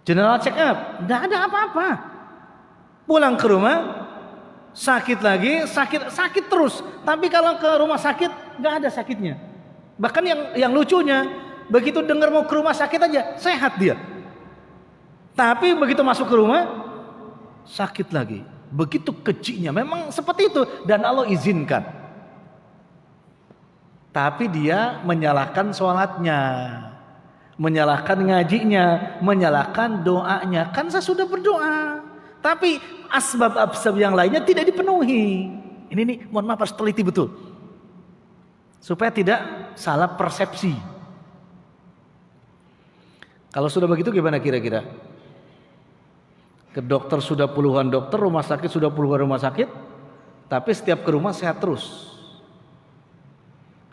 General check up, tidak ada apa-apa. Pulang ke rumah, sakit lagi, sakit terus. Tapi kalau ke rumah sakit, nggak ada sakitnya. Bahkan yang lucunya, begitu dengar mau ke rumah sakit aja sehat dia. Tapi begitu masuk ke rumah sakit lagi. Begitu kejinya, memang seperti itu dan Allah izinkan. Tapi dia menyalahkan sholatnya, menyalahkan ngajinya, menyalahkan doanya. Kan saya sudah berdoa, tapi asbab-asbab yang lainnya tidak dipenuhi. Ini nih, mohon maaf harus teliti betul supaya tidak salah persepsi. Kalau sudah begitu gimana kira-kira? Ke dokter sudah puluhan dokter, rumah sakit sudah puluhan rumah sakit, tapi setiap ke rumah sehat terus.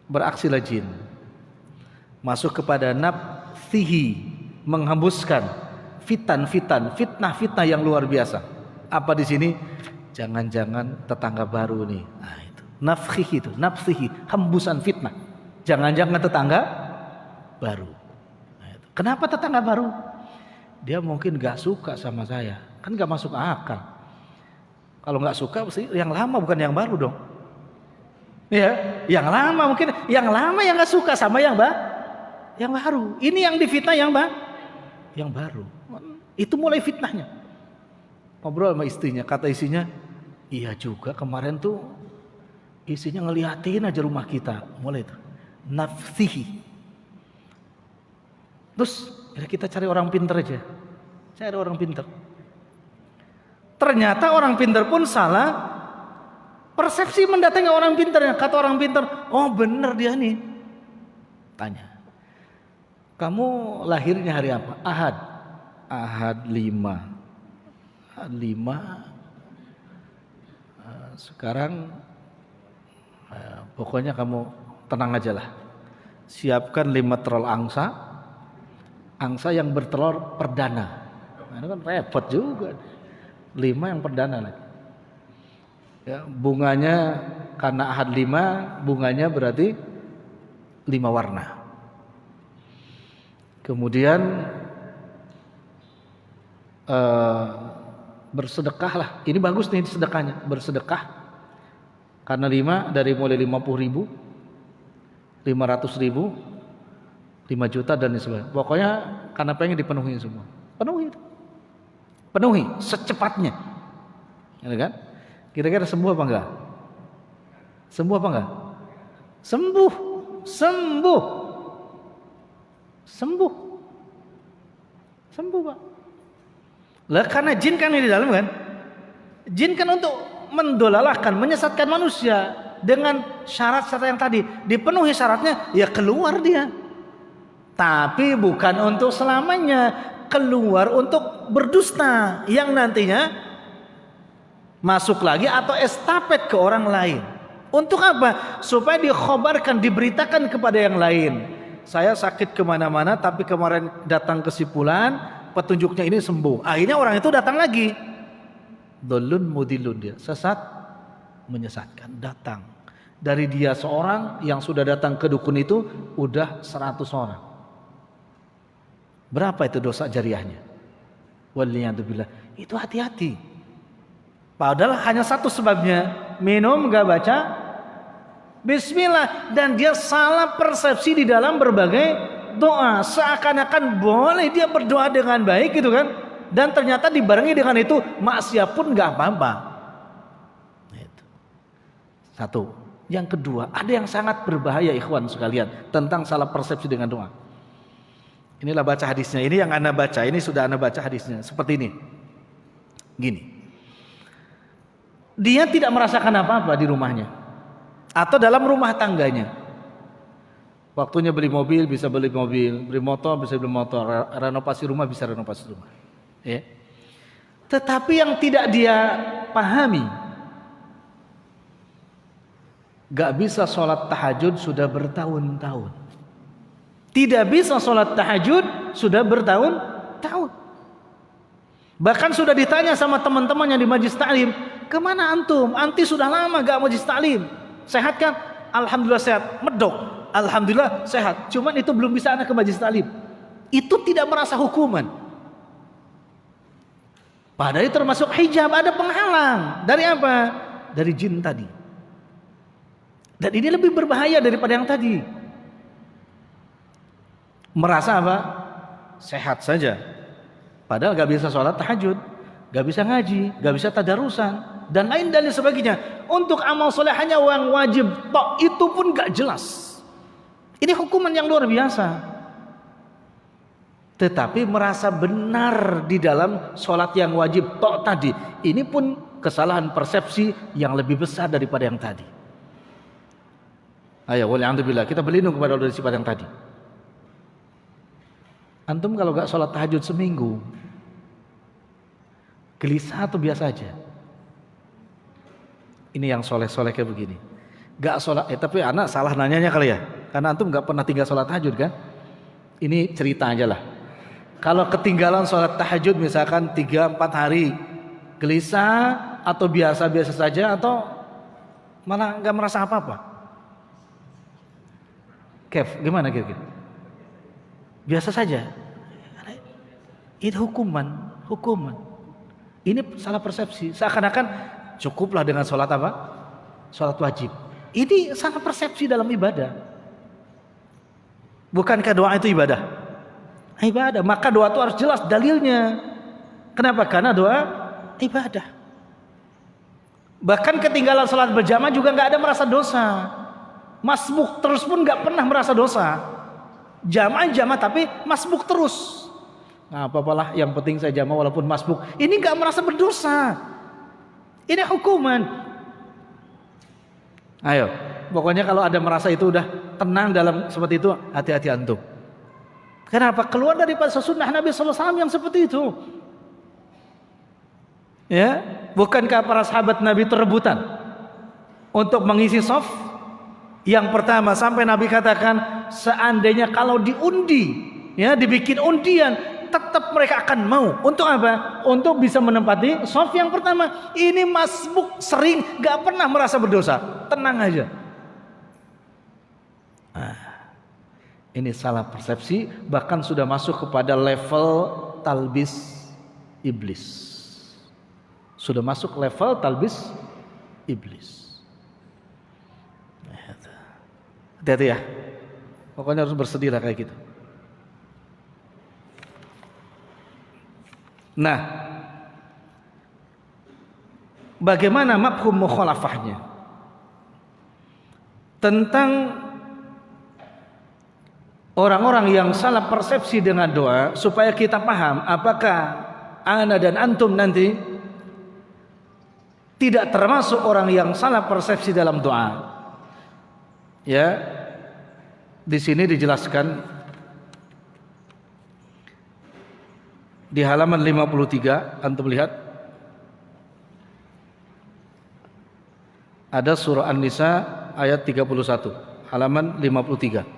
Beraksilah jin, masuk kepada nafsihi, menghembuskan fitnah-fitnah yang luar biasa. Apa di sini? Jangan-jangan tetangga baru nih. Nah, itu nafsihi, itu nafsihi, hembusan fitnah. Jangan-jangan tetangga baru. Nah, itu. Kenapa tetangga baru? Dia mungkin gak suka sama saya, kan gak masuk akal. Kalau gak suka pasti yang lama bukan yang baru dong. Ya, yang lama mungkin yang lama yang gak suka sama yang baru. Ini yang difitnah yang baru. Itu mulai fitnahnya. Ngobrol sama istrinya, kata istrinya, iya juga kemarin tuh istrinya ngeliatin aja rumah kita. Mulai itu nafsihi. Terus kita cari orang pintar aja. Cari orang pintar. Ternyata orang pintar pun salah persepsi mendatangi orang pintarnya. Kata orang pintar, oh bener dia nih. Tanya, kamu lahirnya hari apa? Ahad. Ahad 5. Ahad 5. Sekarang pokoknya kamu tenang aja lah. Siapkan 5 telur angsa. Angsa yang bertelur perdana. Nah, ini kan repot juga. 5 yang perdana lagi. Ya, bunganya karena ahad 5, bunganya berarti 5 warna. Kemudian bersedekahlah. Ini bagus nih sedekahnya. Bersedekah karena 5 dari mulai 50.000, 500.000, 5 juta dan sebagainya. Pokoknya karena pengen dipenuhi semua. Penuhi itu. Penuhi secepatnya. Ya kan? Kira-kira sembuh apa enggak? Sembuh apa enggak? Sembuh. Sembuh, Pak. Lah karena jin kan di dalam kan? Jin kan untuk mendolalahkan, menyesatkan manusia dengan syarat-syarat yang tadi. Dipenuhi syaratnya, ya keluar dia. Tapi bukan untuk selamanya, keluar untuk berdusta yang nantinya masuk lagi atau estafet ke orang lain. Untuk apa? Supaya dikhabarkan, diberitakan kepada yang lain. Saya sakit kemana-mana, tapi kemarin datang ke si fulan, petunjuknya ini sembuh. Akhirnya orang itu datang lagi. Dolun mudilun, dia sesat menyesatkan. Datang dari dia seorang yang sudah datang ke dukun itu udah 100 orang. Berapa itu dosa jariahnya? Waliyadzubillah. Itu hati-hati. Padahal hanya satu sebabnya, minum gak baca Bismillah, dan dia salah persepsi di dalam berbagai doa. Seakan-akan boleh dia berdoa dengan baik gitu kan, dan ternyata dibarengi dengan itu maksiat pun gak apa-apa. Itu satu. Yang kedua, ada yang sangat berbahaya ikhwan sekalian tentang salah persepsi dengan doa. Inilah baca hadisnya. Ini yang Anda baca. Ini sudah Anda baca hadisnya. Seperti ini. Gini. Dia tidak merasakan apa-apa di rumahnya. Atau dalam rumah tangganya. Waktunya beli mobil, bisa beli mobil. Beli motor, bisa beli motor. Renovasi rumah, bisa renovasi rumah. Ya. Tetapi yang tidak dia pahami, gak bisa sholat tahajud sudah bertahun-tahun. Tidak bisa sholat tahajud sudah bertahun-tahun. Bahkan sudah ditanya sama teman-teman yang di majlis taklim, kemana antum? Anti sudah lama gak majlis taklim. Sehat kan? Alhamdulillah sehat. Medok. Alhamdulillah sehat. Cuman itu belum bisa anak ke majlis taklim. Itu tidak merasa hukuman. Padahal itu termasuk hijab, ada penghalang. Dari apa? Dari jin tadi. Dan ini lebih berbahaya daripada yang tadi. merasa apa? Sehat saja. Padahal gak bisa sholat tahajud, gak bisa ngaji, gak bisa tadarusan, dan lain dan sebagainya. Untuk amal soleh hanya yang wajib tok, itu pun gak jelas. Ini hukuman yang luar biasa. Tetapi merasa benar di dalam sholat yang wajib tok tadi, ini pun kesalahan persepsi yang lebih besar daripada yang tadi. Ayo, walhamdulillah, kita berlindung kepada Allah dari sifat yang tadi. Antum kalau gak sholat tahajud seminggu, gelisah atau biasa aja? Ini yang soleh-soleh kayak begini. Gak sholat, tapi anak salah nanyanya kali ya, karena antum gak pernah tinggal sholat tahajud kan? Ini cerita aja lah. Kalau ketinggalan sholat tahajud misalkan 3-4 hari, gelisah atau biasa-biasa saja, atau malah gak merasa apa-apa? Kev, gimana kira-kira? Biasa saja. Ini hukuman. Ini salah persepsi. Seakan-akan cukuplah dengan sholat apa? Sholat wajib. Ini salah persepsi dalam ibadah. Bukankah doa itu ibadah? Ibadah. Maka doa itu harus jelas dalilnya. Kenapa? Karena doa ibadah. Bahkan ketinggalan sholat berjamaah juga nggak ada merasa dosa. Masbuk terus pun nggak pernah merasa dosa. Jamaah tapi masbuk terus. Nah, apa-apalah, yang penting saya jamaah walaupun masbuk. Ini gak merasa berdosa. Ini hukuman. Ayo, pokoknya kalau ada merasa itu udah tenang dalam seperti itu, hati-hati antum. Kenapa? Keluar daripada sunnah Nabi SAW yang seperti itu. Ya, bukankah para sahabat Nabi itu rebutan untuk mengisi shaf? Yang pertama sampai Nabi katakan, seandainya kalau diundi, ya dibikin undian, tetap mereka akan mau. Untuk apa? Untuk bisa menempati shaf yang pertama. Ini masbuk sering, gak pernah merasa berdosa. Tenang aja. Nah, ini salah persepsi, bahkan sudah masuk kepada level talbis iblis. Sudah masuk level talbis iblis. Hati-hati ya. Pokoknya harus bersedih lah kayak gitu. Nah, bagaimana mafhum mukhalafahnya? Tentang orang-orang yang salah persepsi dengan doa, supaya kita paham apakah ana dan antum nanti tidak termasuk orang yang salah persepsi dalam doa. Ya, di sini dijelaskan di halaman 53, antum lihat ada surah An-Nisa ayat 31, halaman 53.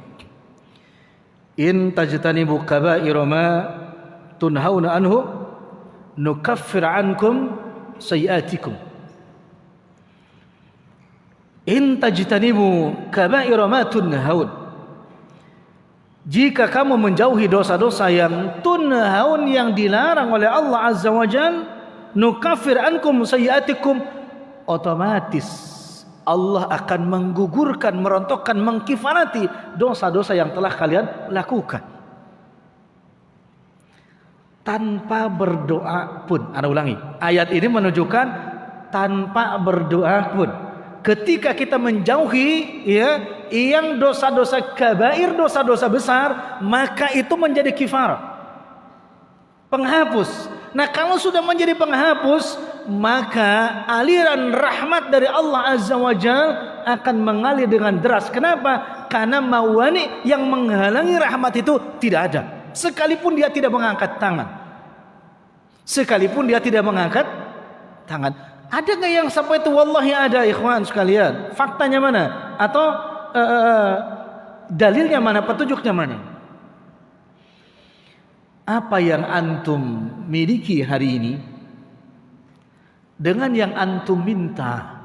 In tajtanibu kaba'ira ma tunhauna anhu nukaffir ankum sayiatikum. In tajtanibu kaba'ira ma tunhaun. Jika kamu menjauhi dosa-dosa yang tunhaun, yang dilarang oleh Allah Azza wa Jalla, nukaffir ankum sayiatikum, otomatis Allah akan menggugurkan, merontokkan, mengkifarati dosa-dosa yang telah kalian lakukan tanpa berdoa pun. Ana ulangi, ayat ini menunjukkan tanpa berdoa pun. Ketika kita menjauhi yang dosa-dosa kabair, dosa-dosa besar, maka itu menjadi kifarah, penghapus. Nah, kalau sudah menjadi penghapus, maka aliran rahmat dari Allah Azza wa Jalla akan mengalir dengan deras. Kenapa? Karena mawani yang menghalangi rahmat itu tidak ada. Sekalipun dia tidak mengangkat tangan. Ada nggak yang sampai itu? Wallahi ada, ikhwan sekalian. Faktanya mana? Atau dalilnya mana? Petunjuknya mana? Apa yang antum miliki hari ini dengan yang antum minta,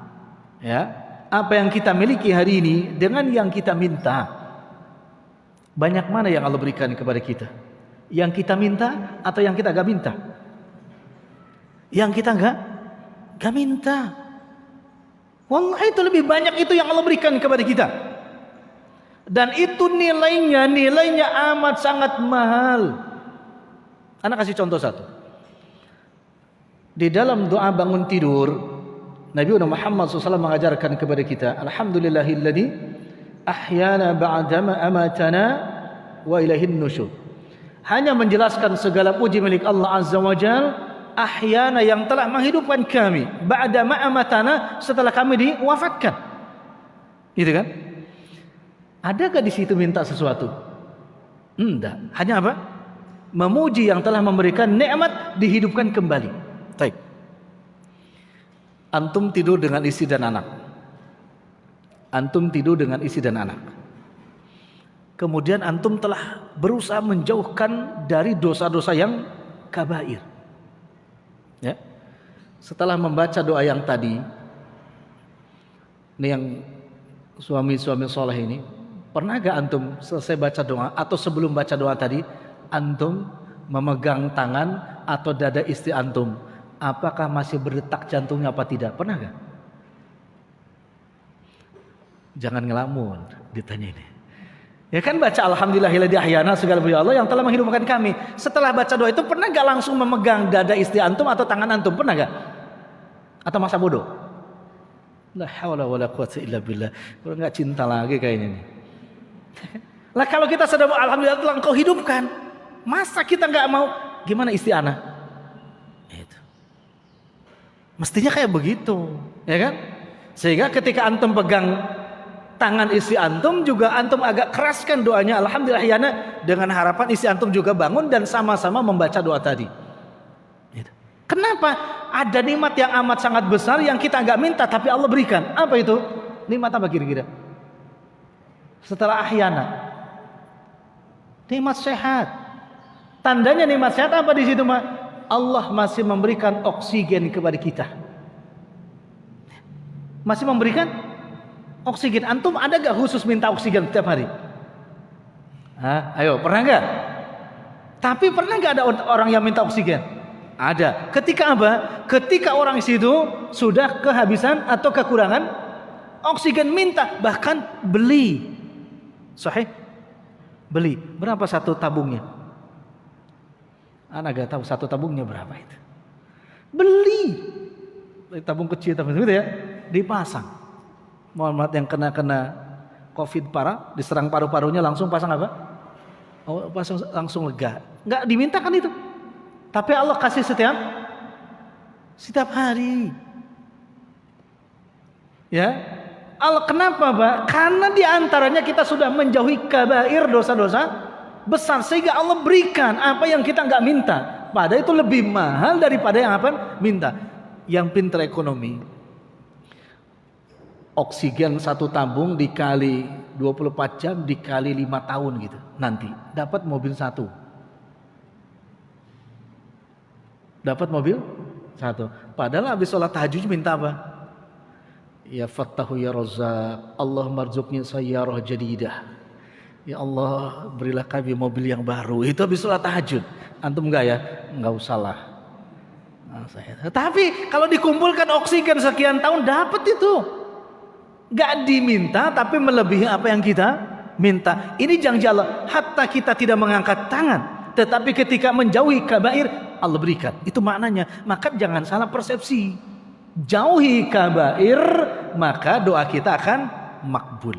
ya? Apa yang kita miliki hari ini dengan yang kita minta, banyak mana yang Allah berikan kepada kita? Yang kita minta atau yang kita gak minta? Yang kita gak minta. Wallahi itu lebih banyak itu yang Allah berikan kepada kita. Dan itu nilainya amat sangat mahal. Anak kasih contoh satu. Di dalam doa bangun tidur, Nabi Muhammad SAW mengajarkan kepada kita, Alhamdulillahilladzi ahyana ba'dama amatana wa ilaihin nusyur. Hanya menjelaskan segala puji milik Allah Azza wa Jal, ahyana yang telah menghidupkan kami, ba'dama amatana setelah kami diwafatkan. Gitu kan? Adakah di situ minta sesuatu? Enggak. Hanya apa? Memuji yang telah memberikan nikmat dihidupkan kembali. Baik. Antum tidur dengan istri dan anak. Antum tidur dengan istri dan anak. Kemudian antum telah berusaha menjauhkan dari dosa-dosa yang kabair. Ya. Setelah membaca doa yang tadi, ini yang suami-suami soleh ini, pernah gak antum selesai baca doa atau sebelum baca doa tadi, antum memegang tangan atau dada istri antum, apakah masih berdetak jantungnya apa tidak? Pernah gak? Jangan ngelamun ditanya ini. Ya kan baca alhamdulillahilladzi ahyana, segala puji Allah yang telah menghidupkan kami. Setelah baca doa itu pernah gak langsung memegang dada istri antum atau tangan antum? Pernah gak? Atau masa bodoh? La haula wala quwwata illa billah. Kalau enggak cinta lagi kayaknya nih. Lah kalau kita sudah alhamdulillah telah engkau hidupkan, masa kita enggak mau? Gimana istri anak? Itu. Mestinya kayak begitu, ya kan? Sehingga ketika antum pegang tangan istri antum juga antum agak keraskan doanya alhamdulillah yana, dengan harapan istri antum juga bangun dan sama-sama membaca doa tadi. Gitu. Kenapa? Ada nikmat yang amat sangat besar yang kita enggak minta tapi Allah berikan. Apa itu? Nikmat apa kira-kira? Setelah ahyana, nikmat sehat. Tandanya nikmat sehat apa di situ, mah? Allah masih memberikan oksigen kepada kita. Masih memberikan oksigen. Antum ada gak khusus minta oksigen setiap hari? Hah? Ayo, pernah gak? Tapi pernah gak ada orang yang minta oksigen? Ada. Ketika apa? Ketika orang situ sudah kehabisan atau kekurangan oksigen, minta, bahkan beli. Sahih? Beli. Berapa satu tabungnya? Anak gak tahu satu tabungnya berapa itu. Beli. Tabung kecil tabung gitu ya. Dipasang. Muhammad yang kena COVID parah, diserang paru-parunya langsung pasang apa? Oh, pasang langsung lega. Enggak dimintakan itu. Tapi Allah kasih setiap hari. Ya. Allah kenapa, Pak? Karena di antaranya kita sudah menjauhi kabair, dosa-dosa besar, sehingga Allah berikan apa yang kita enggak minta. Padahal itu lebih mahal daripada yang apa? Minta. Yang pintar ekonomi, oksigen satu tabung dikali 24 jam dikali 5 tahun gitu, nanti dapat mobil satu. Dapat mobil satu. Padahal habis sholat tahajud minta apa? Ya Fattahu ya Razzaq, Allah marzuqni sayyarah jadidah. Ya Allah, berilah kami mobil yang baru. Itu habis sholat tahajud. Antum enggak ya? Enggak usah lah. Nah, tapi kalau dikumpulkan oksigen sekian tahun dapat itu. Enggak diminta tapi melebihi apa yang kita minta. Ini janji Allah. Hatta kita tidak mengangkat tangan, tetapi ketika menjauhi kabair Allah berikan. Itu maknanya. Maka jangan salah persepsi. Jauhi kabair, maka doa kita akan makbul.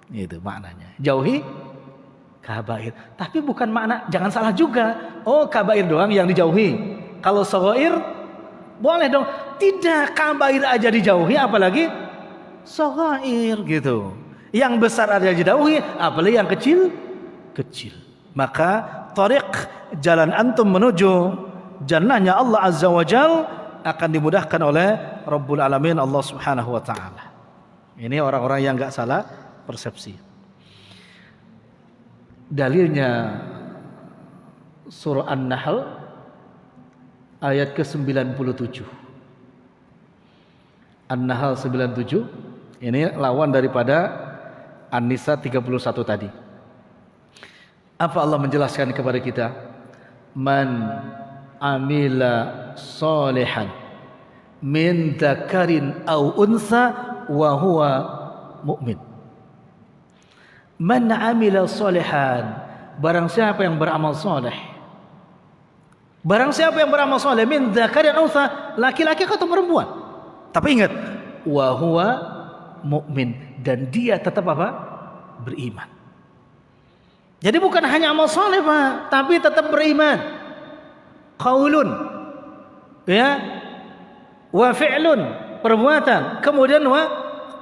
Itu maknanya. Jauhi kabair. Tapi bukan makna, jangan salah juga. Oh, kabair doang yang dijauhi. Kalau shaghair boleh dong. Tidak, kabair aja dijauhi, apalagi shaghair gitu. Yang besar aja dijauhi, apalagi yang kecil. Maka tariq, jalan antum menuju jannahnya Allah Azza wa Jal akan dimudahkan oleh Rabbul Alamin, Allah Subhanahu wa ta'ala. Ini orang-orang yang enggak salah persepsi. Dalilnya surah An-Nahl ayat ke-97. An-Nahl 97. Ini lawan daripada An-Nisa 31 tadi. Apa Allah menjelaskan kepada kita? Man amila salihan min dzakarin aw unsa wa huwa mu'min. Man amila sholihan, barang siapa yang beramal soleh. Barang siapa yang beramal soleh min dzakarin aw untha, laki-laki atau perempuan. Tapi ingat, wa huwa mu'min, dan dia tetap apa? Beriman. Jadi bukan hanya amal soleh, Pak, tapi tetap beriman. Qaulun, ya, wa fi'lun, perbuatan, kemudian wa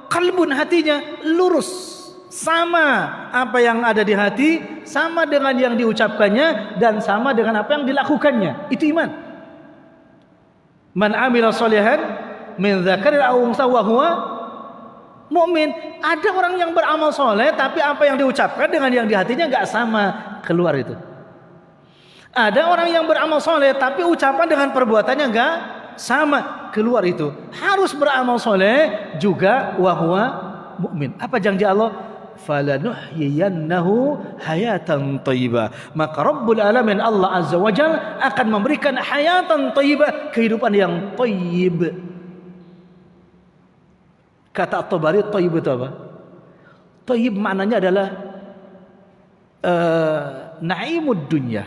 qalbun, hatinya lurus, sama apa yang ada di hati, sama dengan yang diucapkannya, dan sama dengan apa yang dilakukannya. Itu iman. Man amila sholihan min dzakarin aw untha wa huwa mu'min. Ada orang yang beramal soleh tapi apa yang diucapkan dengan yang di hatinya nggak sama, keluar itu. Ada orang yang beramal soleh tapi ucapan dengan perbuatannya nggak sama, keluar itu. Harus beramal soleh juga wa huwa mu'min. Apa janji Allah? Falanuhyiyannahu hayatan thayyibah. Maka Rabbul Alamin, Allah Azza wa Jalla, akan memberikan hayatan thayyibah, kehidupan yang thayyib. Kata At-Tabari, thayyib itu apa? Thayyib maknanya adalah naimud dunya,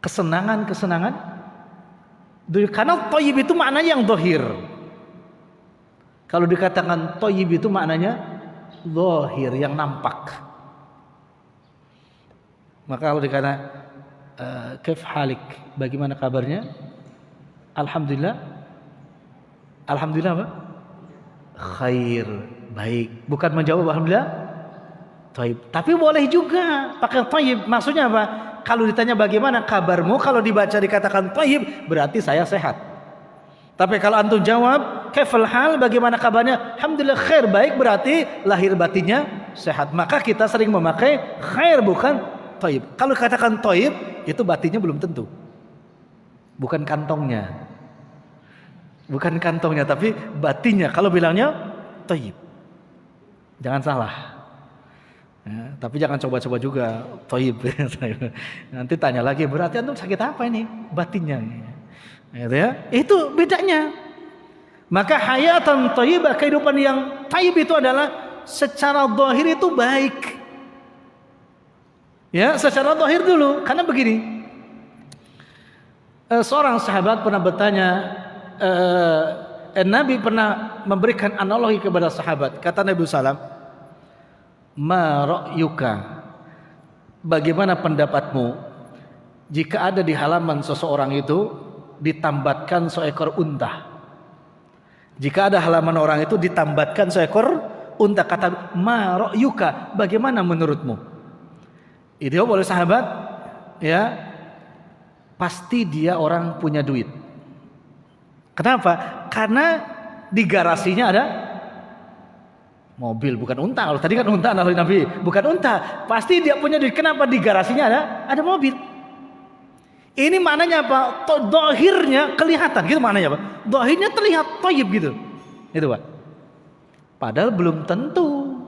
kesenangan-kesenangan. Karena thayyib itu maknanya yang zahir. Kalau dikatakan thayyib itu maknanya zahir, yang nampak. Maka kalau dikatakan kaif halik, bagaimana kabarnya? Alhamdulillah. Alhamdulillah apa? Khair, baik. Bukan menjawab alhamdulillah thayyib. Tapi boleh juga pakai thayyib. Maksudnya apa? Kalau ditanya bagaimana kabarmu, kalau dibaca dikatakan thayyib, berarti saya sehat. Tapi kalau antum jawab kaifal hal, bagaimana kabarnya? Alhamdulillah khair, baik, berarti lahir batinnya sehat. Maka kita sering memakai khair, bukan thayyib. Kalau katakan thayyib, itu batinnya belum tentu. Bukan kantongnya. Bukan kantongnya, tapi batinnya. Kalau bilangnya thayyib, jangan salah. Ya, tapi jangan coba-coba juga thayyib. Nanti tanya lagi, berarti antum sakit apa ini? Batinnya. Ya, itu bedanya. Maka hayatan thayyibah, kehidupan yang thayyib itu adalah secara zahir itu baik. Ya, secara zahir dulu. Karena begini, seorang sahabat pernah bertanya, Nabi pernah memberikan analogi kepada sahabat. Kata Nabi SAW, ma ra'yuka, bagaimana pendapatmu jika ada di halaman seseorang itu ditambatkan seekor unta? Jika ada halaman orang itu ditambatkan seekor unta, kata ma ra'yuka, bagaimana menurutmu? Itu oleh sahabat, ya, pasti dia orang punya duit. Kenapa? Karena di garasinya ada mobil, bukan unta. Kalau tadi kan unta, Nabi, bukan unta. Pasti dia punya duit. Kenapa? Di garasinya ada mobil. Ini maknanya apa? Dohirnya kelihatan, gitu maknanya apa? Dohirnya terlihat thayyib gitu. Itu Pak. Padahal belum tentu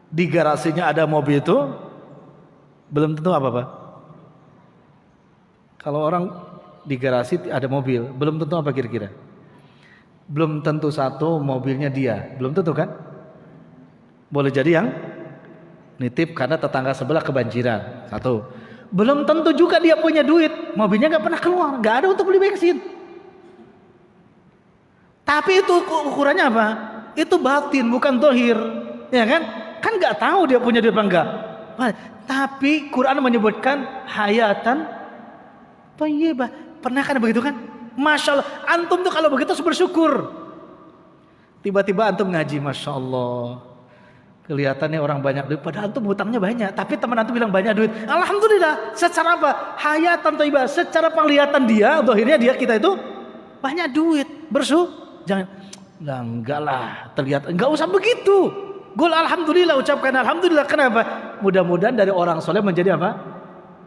di garasinya ada mobil itu, belum tentu apa Pak? Kalau orang di garasi ada mobil, belum tentu apa kira-kira? Belum tentu satu mobilnya dia, belum tentu kan? Boleh jadi yang nitip karena tetangga sebelah kebanjiran, satu. Belum tentu juga dia punya duit, mobilnya nggak pernah keluar, nggak ada untuk beli bensin. Tapi itu ukurannya apa? Itu batin, bukan zahir, ya kan? Kan nggak tahu dia punya duit apa enggak. Tapi Quran menyebutkan hayatan thayyibah. Pernah kan begitu kan? Masya Allah, antum tuh kalau begitu harus bersyukur. Tiba-tiba antum ngaji, Masya Allah, kelihatannya orang banyak duit, padahal antum hutangnya banyak. Tapi teman antum bilang banyak duit, alhamdulillah. Secara apa? Hayatan thayyibah. Secara penglihatan dia, akhirnya dia, kita itu banyak duit. Jangan, lah enggak lah, terlihat, enggak usah begitu. Gol alhamdulillah, ucapkan alhamdulillah. Kenapa? Mudah-mudahan dari orang soleh menjadi apa?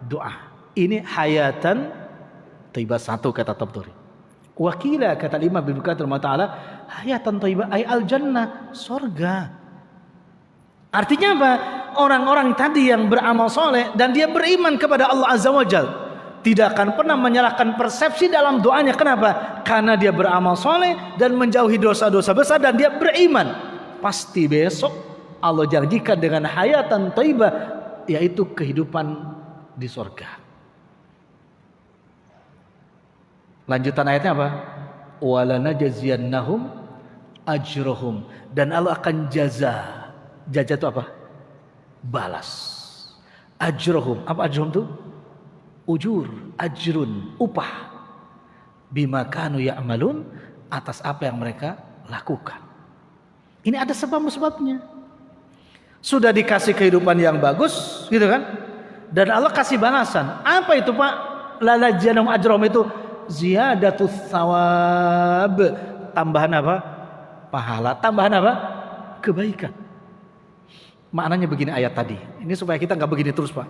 Doa. Ini hayatan thayyibah, satu kata Tabari. Wakila kata Imam Ibnu Katsir Ta'ala, hayatan thayyibah ay al jannah, surga. Artinya apa? Orang-orang tadi yang beramal soleh dan dia beriman kepada Allah Azza wa Jalla, tidak akan pernah menyalahkan persepsi dalam doanya. Kenapa? Karena dia beramal soleh dan menjauhi dosa-dosa besar dan dia beriman. Pasti besok Allah janjikan dengan hayatan thayyibah, yaitu kehidupan di surga. Lanjutan ayatnya apa? Walanajziyannahum ajrahum, dan Allah akan jaza. Jaza itu apa? Balas. Ajrahum, apa ajrahum itu? Ujur, ajrun, upah. Bima kanu ya'malun, atas apa yang mereka lakukan. Ini ada sebab-sebabnya. Sudah dikasih kehidupan yang bagus, gitu kan? Dan Allah kasih balasan. Apa itu, Pak? Lalajjanahum ajrahum itu ziyadatus thawab, tambahan apa? Pahala. Tambahan apa? Kebaikan. Maknanya begini ayat tadi. Ini supaya kita nggak begini terus, Pak.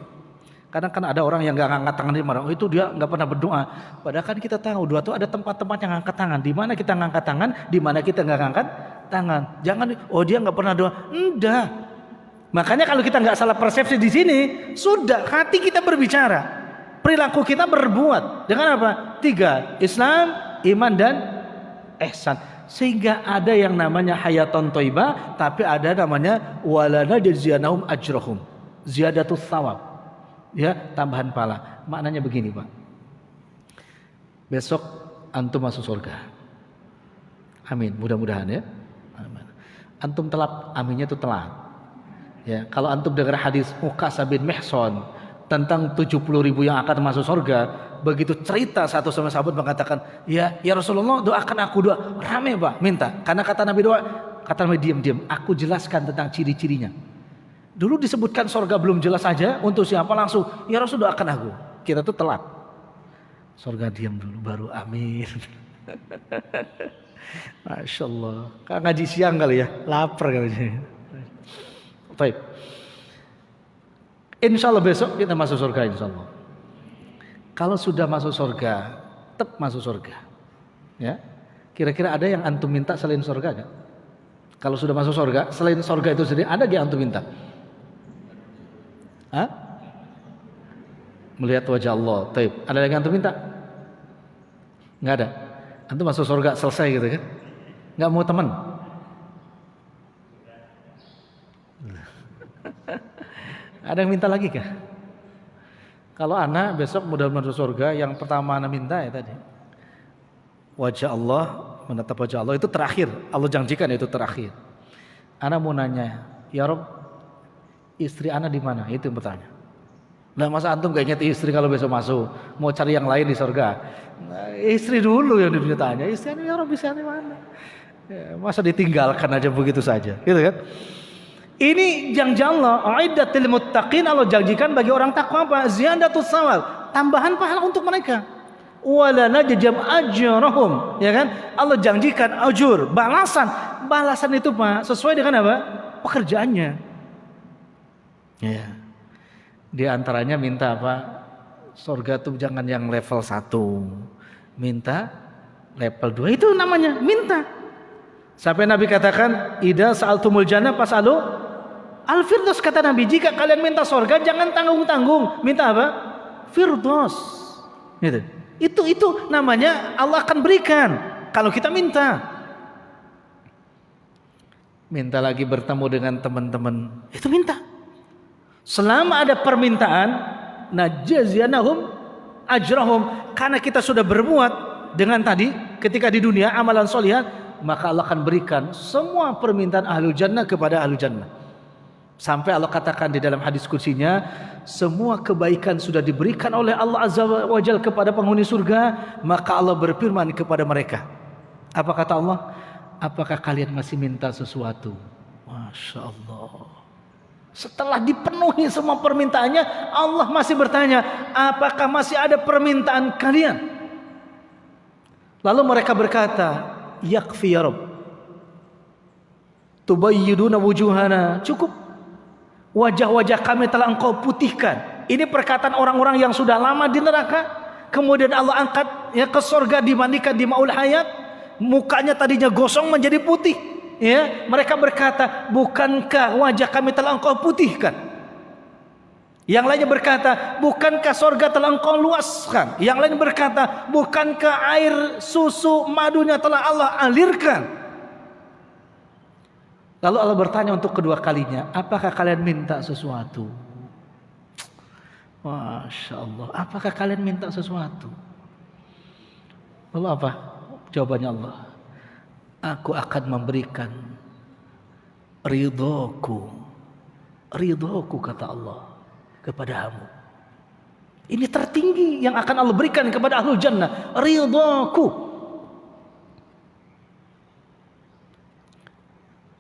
Kadang kan ada orang yang nggak ngangkat tangan, dia marah. Oh, itu dia nggak pernah berdoa. Padahal kan kita tahu doa itu ada tempat-tempat yang ngangkat tangan. Di mana kita ngangkat tangan, di mana kita nggak ngangkat tangan. Jangan, oh dia nggak pernah doa. Enggak. Makanya kalau kita nggak salah persepsi di sini, sudah hati kita berbicara, perilaku kita berbuat. Dengan apa? 3, Islam, iman dan ihsan. Sehingga ada yang namanya hayatun thayyibah, tapi ada namanya walanajziyannahum ajrahum, ziyadatus thawab, ya, tambahan pahala. Maknanya begini, Pak. Besok antum masuk surga. Amin, mudah-mudahan ya. Antum telat, aminnya itu telat. Ya, kalau antum dengar hadis Uqasah bin Mihsan tentang 70.000 yang akan masuk surga, begitu cerita satu sama sahabat mengatakan, ya Rasulullah, doakan aku, doa rame, Pak, minta. Karena kata Nabi doa, kata Nabi diam, aku jelaskan tentang ciri-cirinya. Dulu disebutkan surga belum jelas saja, untuk siapa langsung, ya Rasul doakan aku. Kita tuh telat. Surga diam dulu baru amin. Masya Allah. Kan ngaji siang kali ya, lapar kali. Baik. Insya Allah besok kita masuk surga, insya Allah. Kalau sudah masuk surga, tetap masuk surga. Ya, kira-kira ada yang antum minta selain surga gak? Kalau sudah masuk surga, selain surga itu sendiri, ada yang antum minta? Hah? Melihat wajah Allah. Taib. Ada yang antum minta? Nggak ada. Antum masuk surga selesai gitu kan? Nggak mau teman? Ada yang minta lagi kah? Kalau anak besok mudah-mudahan masuk surga, yang pertama anak minta ya tadi, wajah Allah, menatap wajah Allah, itu terakhir. Allah janjikan itu terakhir. Anak mau nanya, ya Rob, istri anak di mana? Itu yang bertanya. Nah, masa antum gak ingat istri kalau besok masuk? Mau cari yang lain di surga? Nah, istri dulu yang ditanya. Istri anak, ya Rob, istri anak mana? Ya, masa ditinggalkan aja begitu saja, gitu kan? Ini janji Allah, uiddatil muttaqin, Allah janjikan bagi orang takwa apa? Ziyadatus shawab, tambahan pahala untuk mereka. Wala najjam ajrahum, ya kan? Allah janjikan ajur, balasan. Balasan itu, Pak, sesuai dengan apa? Pekerjaannya. Ya. Di antaranya minta apa? Surga tuh jangan yang level 1. Minta level 2. Itu namanya minta. Sampai Nabi katakan, idza sa'altumul jannah fas'alu al-firdaus, kata Nabi, jika kalian minta surga jangan tanggung-tanggung, minta apa? Firdaus. Gitu. Itu namanya Allah akan berikan kalau kita minta. Minta lagi bertemu dengan teman-teman, itu minta. Selama ada permintaan, najziyannahum ajrahum, karena kita sudah berbuat dengan tadi ketika di dunia amalan sholihat, maka Allah akan berikan semua permintaan ahlul jannah kepada ahlul jannah. Sampai Allah katakan di dalam hadis kursinya, semua kebaikan sudah diberikan oleh Allah Azza wa Jalla kepada penghuni surga, maka Allah berfirman kepada mereka. Apa kata Allah? Apakah kalian masih minta sesuatu? Masya Allah. Setelah dipenuhi semua permintaannya, Allah masih bertanya, apakah masih ada permintaan kalian? Lalu mereka berkata, yakfi ya Rabb, tubayyiduna wujuhana, cukup, wajah-wajah kami telah engkau putihkan. Ini perkataan orang-orang yang sudah lama di neraka, kemudian Allah angkat ya ke surga dimandikan di maul hayat, mukanya tadinya gosong menjadi putih. Ya, mereka berkata, bukankah wajah kami telah engkau putihkan? Yang lainnya berkata, bukankah surga telah engkau luaskan? Yang lain berkata, bukankah air susu madunya telah Allah alirkan? Lalu Allah bertanya untuk kedua kalinya, apakah kalian minta sesuatu? Masya Allah, apakah kalian minta sesuatu? Lalu apa? Jawabannya Allah, aku akan memberikan ridhoku kata Allah kepadamu. Ini tertinggi yang akan Allah berikan kepada ahlul jannah, ridhoku.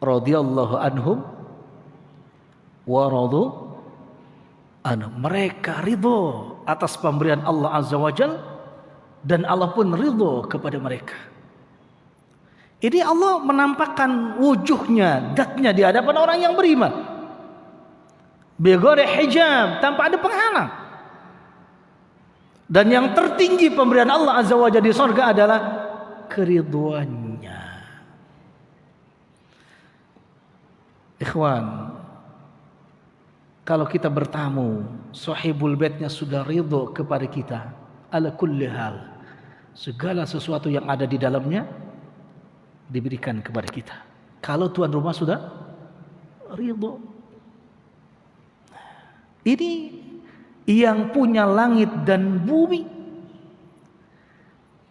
Radhiyallahu anhum wa radu anhu. Mereka ridho atas pemberian Allah Azza wa Jal, dan Allah pun ridho kepada mereka. Ini Allah menampakkan wujudnya, zatnya di hadapan orang yang beriman. Bighairi hijab, tanpa ada penghalang. Dan yang tertinggi pemberian Allah Azza wa Jalla di surga adalah keridhoannya. Ikhwan, kalau kita bertamu, sahibul baitnya sudah ridho kepada kita, ala kulli hal, segala sesuatu yang ada di dalamnya diberikan kepada kita. Kalau tuan rumah sudah ridho. Ini yang punya langit dan bumi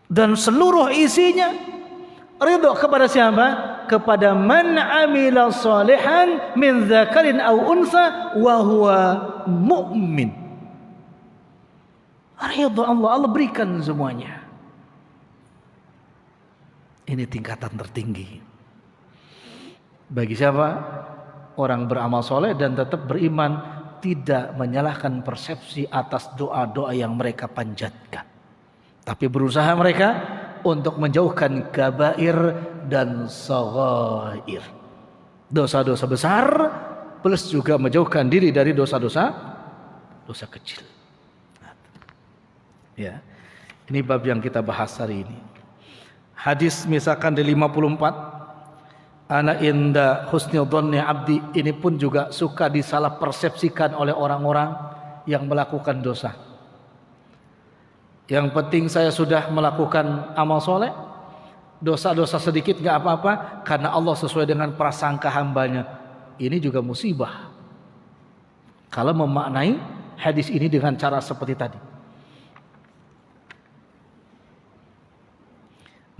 dan seluruh isinya, ridho kepada siapa? Kepada man amila salihan min dzakarin aw unsa wa huwa mu'min. Ridho Allah berikan semuanya. Ini tingkatan tertinggi. Bagi siapa? Orang beramal soleh dan tetap beriman, tidak menyalahkan persepsi atas doa-doa yang mereka panjatkan, tapi berusaha mereka untuk menjauhkan kabair dan shaghair, dosa-dosa besar, plus juga menjauhkan diri dari dosa-dosa kecil. Ya, ini bab yang kita bahas hari ini. Hadis misalkan di 54, ana inda husnil dhanni abdi, ini pun juga suka disalah persepsikan oleh orang-orang yang melakukan dosa. Yang penting saya sudah melakukan amal soleh, dosa-dosa sedikit gak apa-apa, karena Allah sesuai dengan prasangka hambanya. Ini juga musibah kalau memaknai hadis ini dengan cara seperti tadi.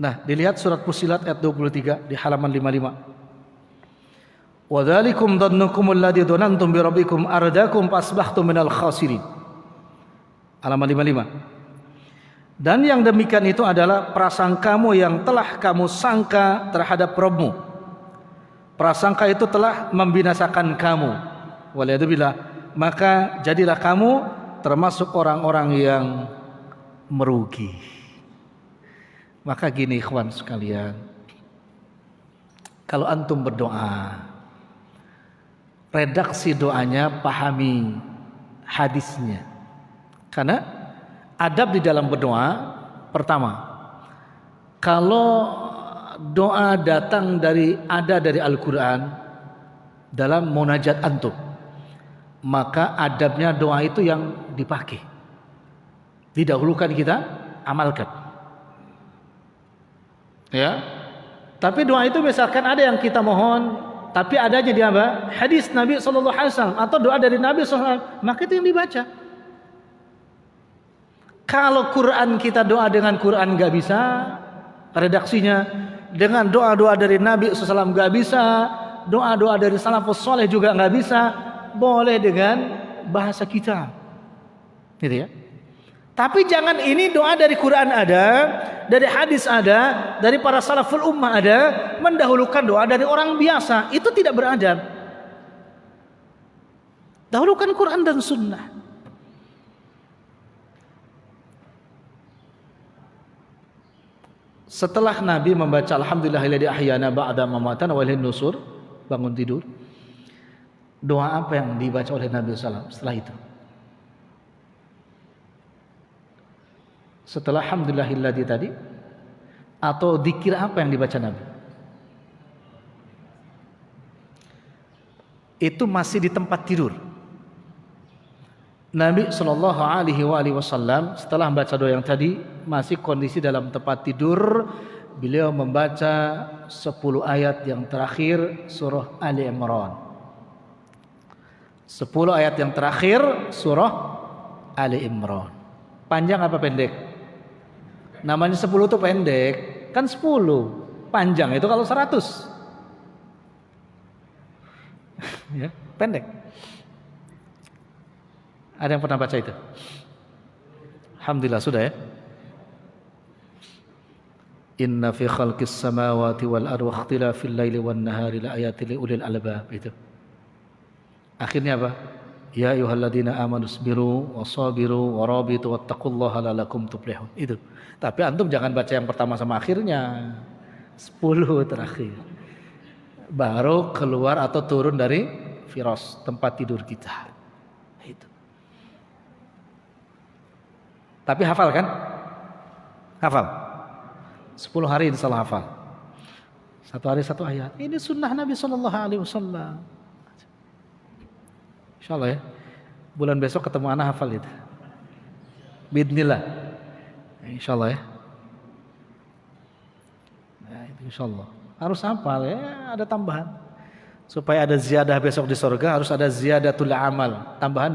Nah, dilihat surat Fussilat ayat 23 di halaman 55. Wa dzalikum dhannukum alladzi dhanantum bi rabbikum ardakum fasbahtum minal khasirin. Halaman 55. Dan yang demikian itu adalah prasangkamu yang telah kamu sangka terhadap Rabbmu. Prasangka itu telah membinasakan kamu. Waliyadzubillah. Maka jadilah kamu termasuk orang-orang yang merugi. Maka gini ikhwan sekalian, kalau antum berdoa, redaksi doanya pahami hadisnya. Karena adab di dalam berdoa, pertama, kalau doa datang dari Al-Quran dalam munajat antum, maka adabnya doa itu yang dipakai, didahulukan, kita amalkan. Ya, tapi doa itu misalkan ada yang kita mohon, tapi adanya di apa? Hadis Nabi SAW atau doa dari Nabi SAW, maka itu yang dibaca. Kalau Quran kita doa dengan Quran gak bisa, redaksinya dengan doa-doa dari Nabi SAW gak bisa, doa-doa dari salafus soleh juga gak bisa, boleh dengan bahasa kita, gitu ya. Tapi jangan ini doa dari Quran ada, dari hadis ada, dari para salaful ummah ada, mendahulukan doa dari orang biasa, itu tidak beradab. Dahulukan Quran dan sunnah. Setelah Nabi membaca alhamdulillahilladzi ahyana ba'da mamatana wa ilaihin nusur, bangun tidur, doa apa yang dibaca oleh Nabi SAW setelah itu? Setelah alhamdulillahilladzi tadi, atau zikir apa yang dibaca Nabi? Itu masih di tempat tidur. Nabi SAW setelah membaca doa yang tadi masih kondisi dalam tempat tidur, beliau membaca 10 ayat yang terakhir surah Ali Imran. 10 ayat yang terakhir surah Ali Imran. Panjang apa pendek? Namanya 10 itu pendek, kan 10. Panjang itu kalau 100. Ya, pendek. Ada yang pernah baca itu? Alhamdulillah sudah ya. Inna fi khalqis samawati wal ardi wa ikhtilafil laili wan nahari la ayatin li ulil albab itu. Akhirnya apa? Ya ayyuhalladzina amanu sabiru wasabiru warabitu wattaqullaha la'allakum tuflihun. Itu. Tapi antum jangan baca yang pertama sama akhirnya. 10 terakhir. Baru keluar atau turun dari firas tempat tidur kita. Itu. Tapi hafal kan? Hafal. 10 hari insyaallah hafal. 1 hari 1 ayat. Ini sunnah Nabi sallallahu alaihi wasallam. Insyaallah ya. Bulan besok ketemu anak hafal itu. Bismillah. Insyaallah ya. Nah, itu insyaallah. Harus hafal ya, ada tambahan. Supaya ada ziyadah besok di surga harus ada ziyadatul amal, tambahan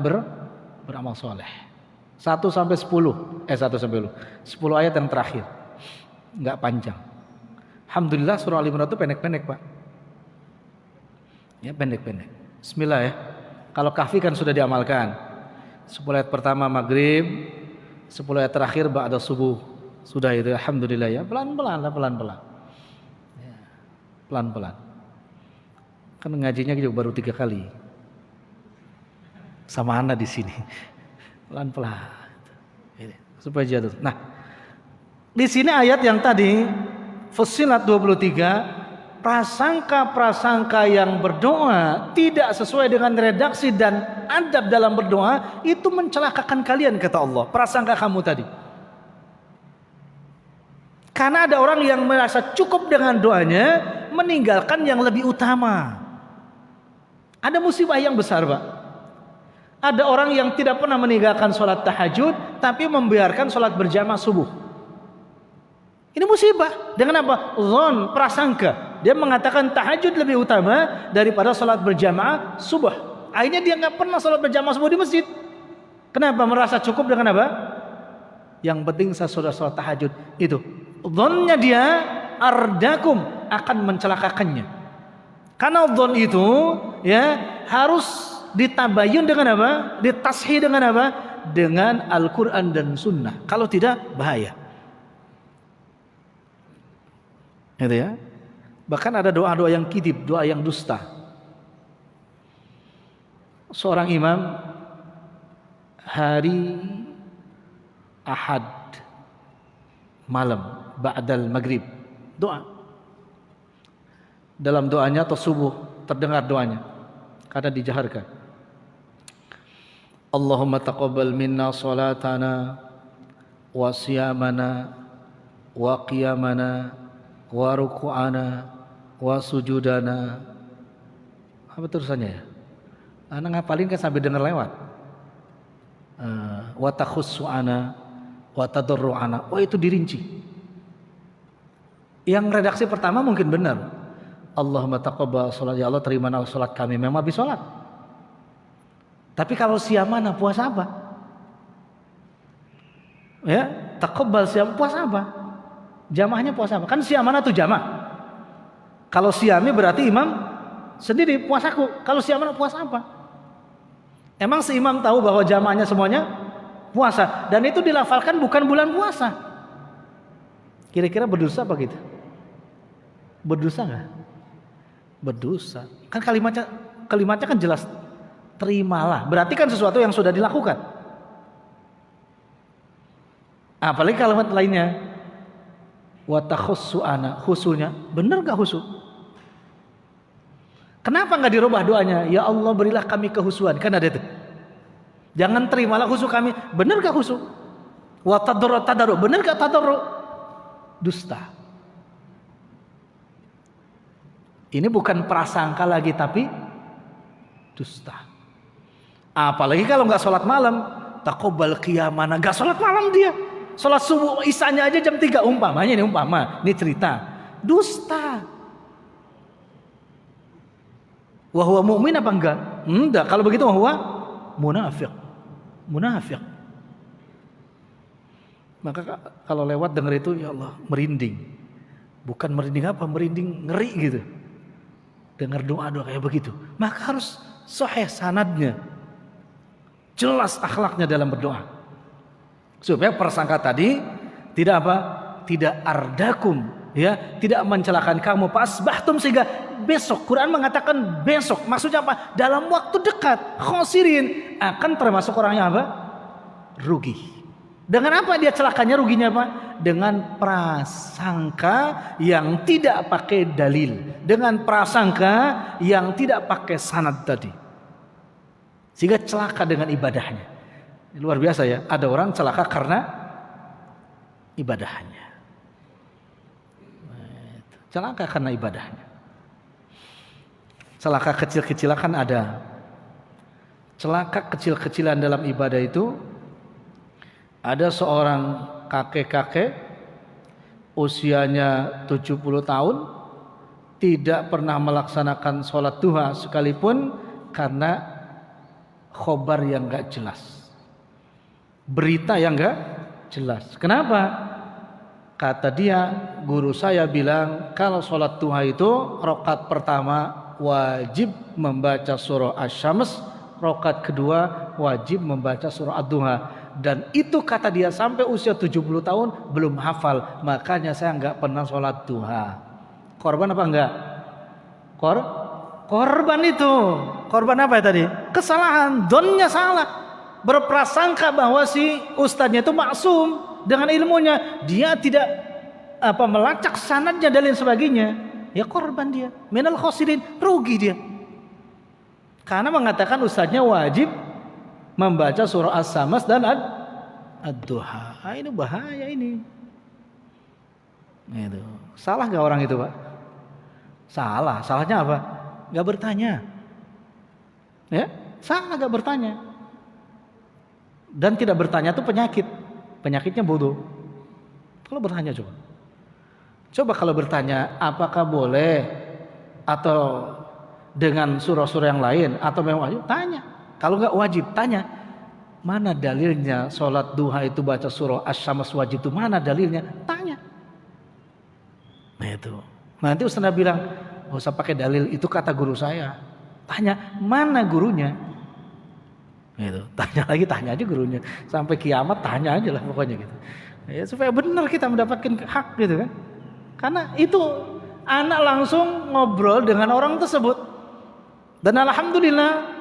beramal soleh. 1 sampai 10. 1 sampai 10 ayat yang terakhir. Enggak panjang. Alhamdulillah surah Al-Imran itu pendek-pendek, Pak. Ya, pendek-pendek. Bismillah ya. Kalau kahfi kan sudah diamalkan. 10 ayat pertama maghrib, 10 ayat terakhir ba'da subuh. Sudah itu alhamdulillah ya. Pelan-pelan lah, pelan-pelan. Ya, pelan-pelan. Kan ngajinya juga baru 3 kali. Sama anak di sini. Pelan-pelan. Supaya jatuh. Nah, di sini ayat yang tadi Fussilat 23, prasangka-prasangka yang berdoa tidak sesuai dengan redaksi dan adab dalam berdoa itu mencelakakan kalian kata Allah. Prasangka kamu tadi. Karena ada orang yang merasa cukup dengan doanya, meninggalkan yang lebih utama. Ada musibah yang besar, Pak. Ada orang yang tidak pernah meninggalkan sholat tahajud, tapi membiarkan sholat berjamaah subuh. Ini musibah. Dengan apa? Zon, prasangka. Dia mengatakan tahajud lebih utama daripada sholat berjamaah subuh. Akhirnya dia nggak pernah sholat berjamaah subuh di masjid. Kenapa? Merasa cukup dengan apa? Yang penting saya sudah sholat tahajud. Itu. Zonnya dia ardakum akan mencelakakannya. Karena zon itu ya harus ditabayun dengan apa? Ditashih dengan apa? Dengan Al-Quran dan Sunnah. Kalau tidak bahaya. Gitu ya. Bahkan ada doa-doa yang kidib, doa yang dusta. Seorang imam hari Ahad malam ba'dal maghrib doa. Dalam doanya atau subuh terdengar doanya karena dijaharkan. Allahumma taqabbal minna salatana wa siyamana wa qiyamana wa ruku'ana wa sujudana. Apa terusannya ya? Anak ngapalin kan sambil dengar lewat. Wa takhussu'ana wa tadarru'ana. Oh itu dirinci. Yang redaksi pertama mungkin benar. Allahumma taqabbal salat, ya Allah terimalah salat kami. Memang habis salat. Tapi kalau siyamana puasa apa? Ya, taqabbal siyam puasa apa? Jamaahnya puasa apa? Kan siamana tuh jamaah. Kalau siami berarti imam sendiri puasaku. Kalau siamana puasa apa? Emang si imam tahu bahwa jamaahnya semuanya puasa dan itu dilafalkan bukan bulan puasa. Kira-kira berdosa apa gitu? Berdosa nggak? Berdosa. Kan kalimatnya kan jelas. Terimalah. Berarti kan sesuatu yang sudah dilakukan. Apalagi kalimat lainnya. Wa takhussu'ana, khusunya benar gak khusu? Kenapa gak dirubah doanya? Ya Allah berilah kami kehusuan. Kan ada itu. Jangan terimalah khusu kami. Benar gak khusu? Wa tadarru, benar gak tadarru? Dusta. Ini bukan prasangka lagi tapi dusta. Apalagi kalau gak sholat malam. Taqabbal qiyamana, gak sholat malam dia. Sholat subuh isanya aja jam 3 umpamanya, ini cerita. Dusta. Wahwa mu'min apa enggak? Enggak. Kalau begitu wahwa munafik. Munafik. Maka kalau lewat dengar itu, ya Allah, merinding. Bukan merinding apa? Merinding ngeri gitu. Dengar doa-doa kayak begitu. Maka harus sahih sanadnya. Jelas akhlaknya dalam berdoa. Supaya persangka tadi tidak apa? Tidak ardakum, ya, tidak mencelakakan kamu pasbahtum, sehingga besok, Quran mengatakan besok, maksudnya apa? Dalam waktu dekat, khosirin, akan termasuk orangnya apa? Rugi. Dengan apa dia celakanya, ruginya apa? Dengan prasangka yang tidak pakai dalil, dengan prasangka yang tidak pakai sanad tadi, sehingga celaka dengan ibadahnya. Luar biasa ya, ada orang celaka karena ibadahnya. Celaka karena ibadahnya. Celaka kecil-kecilan kan ada. Celaka kecil-kecilan dalam ibadah itu, ada seorang kakek-kakek usianya 70 tahun tidak pernah melaksanakan sholat duha sekalipun karena khobar yang gak jelas, berita yang gak jelas. Kenapa? Kata dia, guru saya bilang kalau sholat duha itu rakaat pertama wajib membaca surah Asy-Syams, rakaat kedua wajib membaca surah Ad-Duha. Dan itu kata dia sampai usia 70 tahun belum hafal. Makanya saya enggak pernah sholat duha. Korban apa enggak? Korban itu. Korban apa ya tadi? Kesalahan, donnya salah. Berprasangka bahwa si ustadznya itu maksum dengan ilmunya. Dia tidak melacak sanadnya dan lain sebagainya. Ya korban dia. Minal khosirin, rugi dia. Karena mengatakan ustadznya wajib membaca surah As-Samas dan Ad-Duha. Ini bahaya ini. Itu. Salah gak orang itu, Pak? Salah. Salahnya apa? Gak bertanya. Ya, salah gak bertanya. Dan tidak bertanya itu penyakit. Penyakitnya bodoh. Kalau bertanya coba. Coba kalau bertanya, apakah boleh atau dengan surah-surah yang lain atau memang wajib? Tanya. Kalau nggak wajib, tanya mana dalilnya sholat duha itu baca surah Asy-Syams wajib itu, mana dalilnya? Tanya. Nah itu. Nanti ustaz bilang, nggak usah pakai dalil, itu kata guru saya. Tanya mana gurunya? Gitu. Tanya lagi, tanya aja gurunya. Sampai kiamat tanya aja lah pokoknya gitu. Ya, supaya benar kita mendapatkan hak gitu kan. Karena itu anak langsung ngobrol dengan orang tersebut. Dan alhamdulillah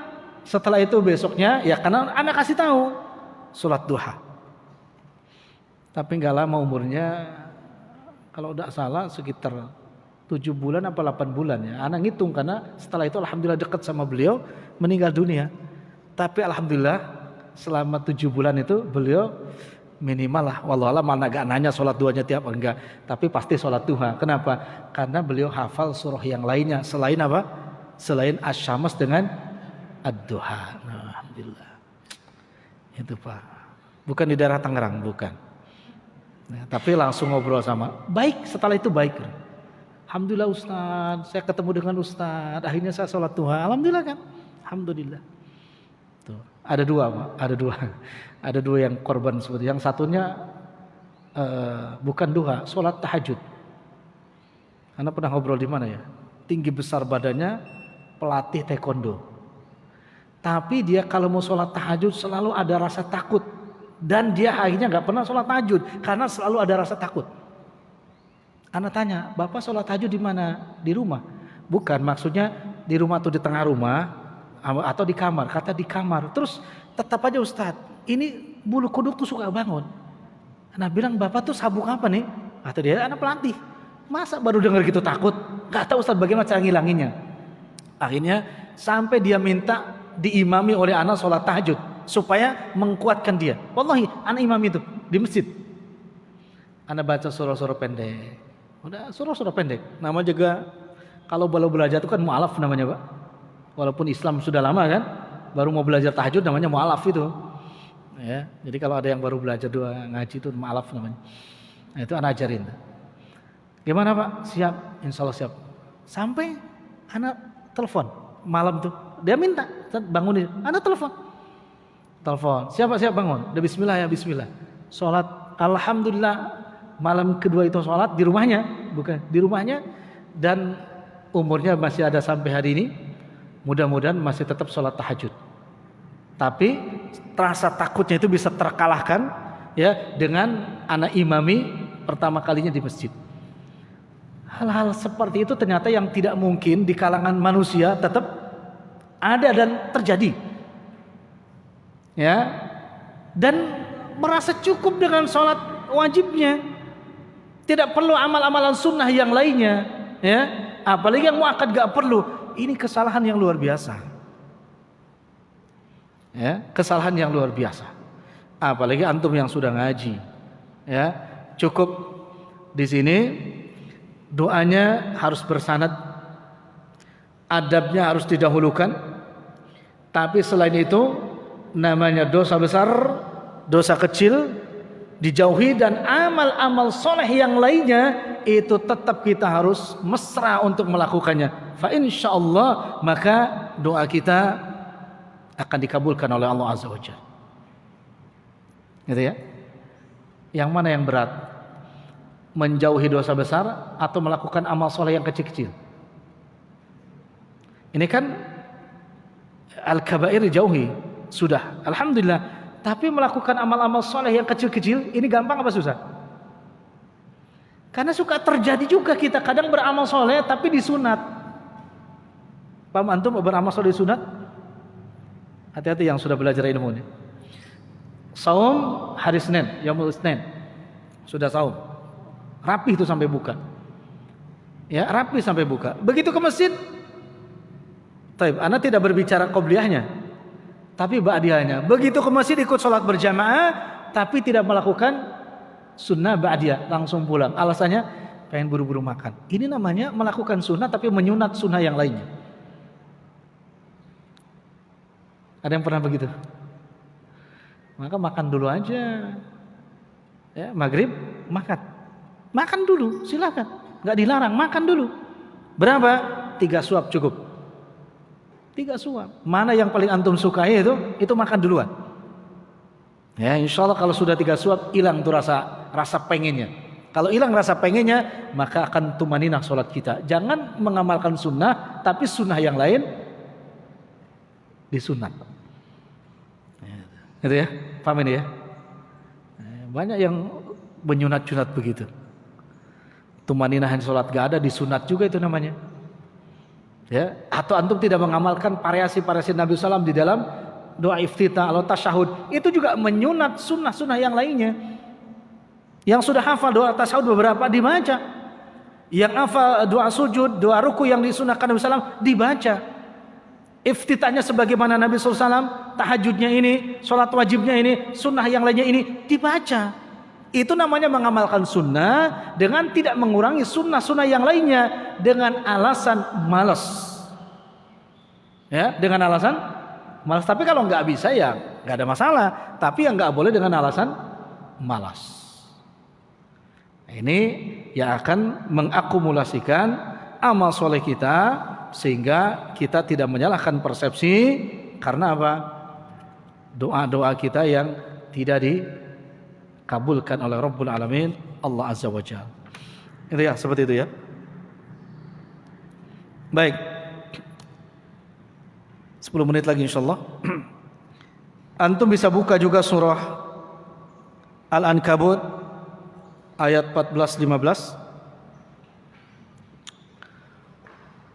setelah itu besoknya ya karena anak kasih tahu sholat duha. Tapi nggak lama umurnya, kalau tidak salah sekitar 7 bulan apa 8 bulan ya. Anak ngitung karena setelah itu alhamdulillah dekat sama beliau, meninggal dunia. Tapi alhamdulillah selama 7 bulan itu beliau minimal lah, wallahualam mana gak nanya sholat duhanya tiap enggak, tapi pasti sholat duha. Kenapa? Karena beliau hafal surah yang lainnya selain apa? Selain Asy-Syams dengan Ad-Duha. Nah, alhamdulillah. Itu Pak. Bukan di daerah Tangerang, bukan. Nah, tapi langsung ngobrol sama. Baik, setelah itu baik. Alhamdulillah Ustaz, saya ketemu dengan Ustaz. Akhirnya saya sholat duha. Alhamdulillah kan? Alhamdulillah. Tuh. Ada dua Pak, ada dua yang korban seperti. Yang satunya bukan duha, sholat tahajud. Anda pernah ngobrol di mana ya? Tinggi besar badannya, pelatih taekwondo. Tapi dia kalau mau sholat tahajud selalu ada rasa takut. Dan dia akhirnya gak pernah sholat tahajud karena selalu ada rasa takut. Anak tanya, Bapak sholat tahajud di mana? Di rumah? Bukan, maksudnya di rumah atau di tengah rumah atau di kamar. Kata di kamar. Terus tetap aja Ustadz, ini bulu kuduk tuh suka bangun. Anak bilang, Bapak tuh sabuk apa nih? Kata dia, anak pelatih. Masa baru dengar gitu takut? Gak tahu Ustadz bagaimana cara ngilanginnya. Akhirnya sampai dia minta diimami oleh anak sholat tahajud supaya mengkuatkan dia. Wallahi anak imam itu di masjid. Anak baca surah-surah pendek. Udah surah-surah pendek. Nama juga kalau baru belajar itu kan mu'alaf namanya Pak. Walaupun Islam sudah lama kan, baru mau belajar tahajud namanya mu'alaf itu. Ya, jadi kalau ada yang baru belajar doa ngaji itu ma'alaf namanya. Nah, itu anak ajarin. Gimana Pak? Siap, insya Allah siap. Sampai anak telepon malam tuh, dia minta bangunin, anak telepon. Siapa bangun? Udah Bismillah ya, Bismillah. Sholat, alhamdulillah malam kedua itu sholat di rumahnya, bukan di rumahnya, dan umurnya masih ada sampai hari ini. Mudah-mudahan masih tetap sholat tahajud. Tapi rasa takutnya itu bisa terkalahkan ya dengan anak imami pertama kalinya di masjid. Hal-hal seperti itu ternyata yang tidak mungkin di kalangan manusia tetap ada dan terjadi. Ya. Dan merasa cukup dengan sholat wajibnya. Tidak perlu amal-amalan sunnah yang lainnya, ya. Apalagi yang muakkad gak perlu. Ini kesalahan yang luar biasa. Ya, kesalahan yang luar biasa. Apalagi antum yang sudah ngaji, ya, cukup di sini doanya harus bersanad, adabnya harus didahulukan. Tapi selain itu namanya dosa besar, dosa kecil dijauhi, dan amal-amal soleh yang lainnya itu tetap kita harus mesra untuk melakukannya. Fa insyaallah maka doa kita akan dikabulkan oleh Allah Azza wa Jalla. Gitu ya. Yang mana yang berat? Menjauhi dosa besar atau melakukan amal soleh yang kecil-kecil? Ini kan al-kabair dijauhi, sudah, alhamdulillah. Tapi melakukan amal-amal soleh yang kecil-kecil ini gampang apa susah? Karena suka terjadi juga kita kadang beramal soleh tapi disunat. Paham antum beramal soleh disunat? Hati-hati yang sudah belajar ilmu ini. Saum hari Senin, yaumul Isnin. Sudah saum. Rapi itu sampai buka. Ya, rapi sampai buka. Begitu ke masjid, taib, ana tidak berbicara qobliyahnya, tapi ba'diyahnya. Begitu ke masjid ikut sholat berjamaah, tapi tidak melakukan sunnah ba'diyah, langsung pulang. Alasannya pengen buru-buru makan. Ini namanya melakukan sunnah tapi menyunat sunnah yang lainnya. Ada yang pernah begitu? Maka makan dulu aja. Ya, maghrib makan dulu, silakan. Nggak dilarang, makan dulu. Berapa? 3 suap cukup. 3 suap. Mana yang paling antum sukai itu makan duluan. Ya, insya Allah kalau sudah 3 suap hilang tuh rasa pengennya. Kalau hilang rasa pengennya, maka akan tumaninah sholat kita. Jangan mengamalkan sunnah, tapi sunnah yang lain disunat. Gitu ya, paham ini ya? Banyak yang menyunat-sunat begitu. Tumaninahan sholat gak ada, disunat juga itu namanya. Ya, atau antum tidak mengamalkan variasi-variasi Nabi SAW di dalam doa iftitah atau tasyahud, itu juga menyunat sunnah-sunnah yang lainnya. Yang sudah hafal doa tasyahud beberapa dibaca. Yang hafal doa sujud, doa ruku yang disunahkan Nabi SAW dibaca. Iftitahnya sebagaimana Nabi SAW, tahajudnya ini, sholat wajibnya ini, sunnah yang lainnya ini dibaca. Itu namanya mengamalkan sunnah dengan tidak mengurangi sunnah-sunnah yang lainnya dengan alasan malas. Ya, dengan alasan malas. Tapi kalau nggak bisa ya nggak ada masalah. Tapi yang nggak boleh dengan alasan malas. Ini yang akan mengakumulasikan amal soleh kita, sehingga kita tidak menyalahkan persepsi. Karena apa? Doa-doa kita yang tidak dikabulkan oleh Rabbul Alamin, Allah Azza wa Jalla. Itu ya, seperti itu ya. Baik, 10 menit lagi insyaallah. Antum bisa buka juga surah Al-Ankabut ayat 14-15.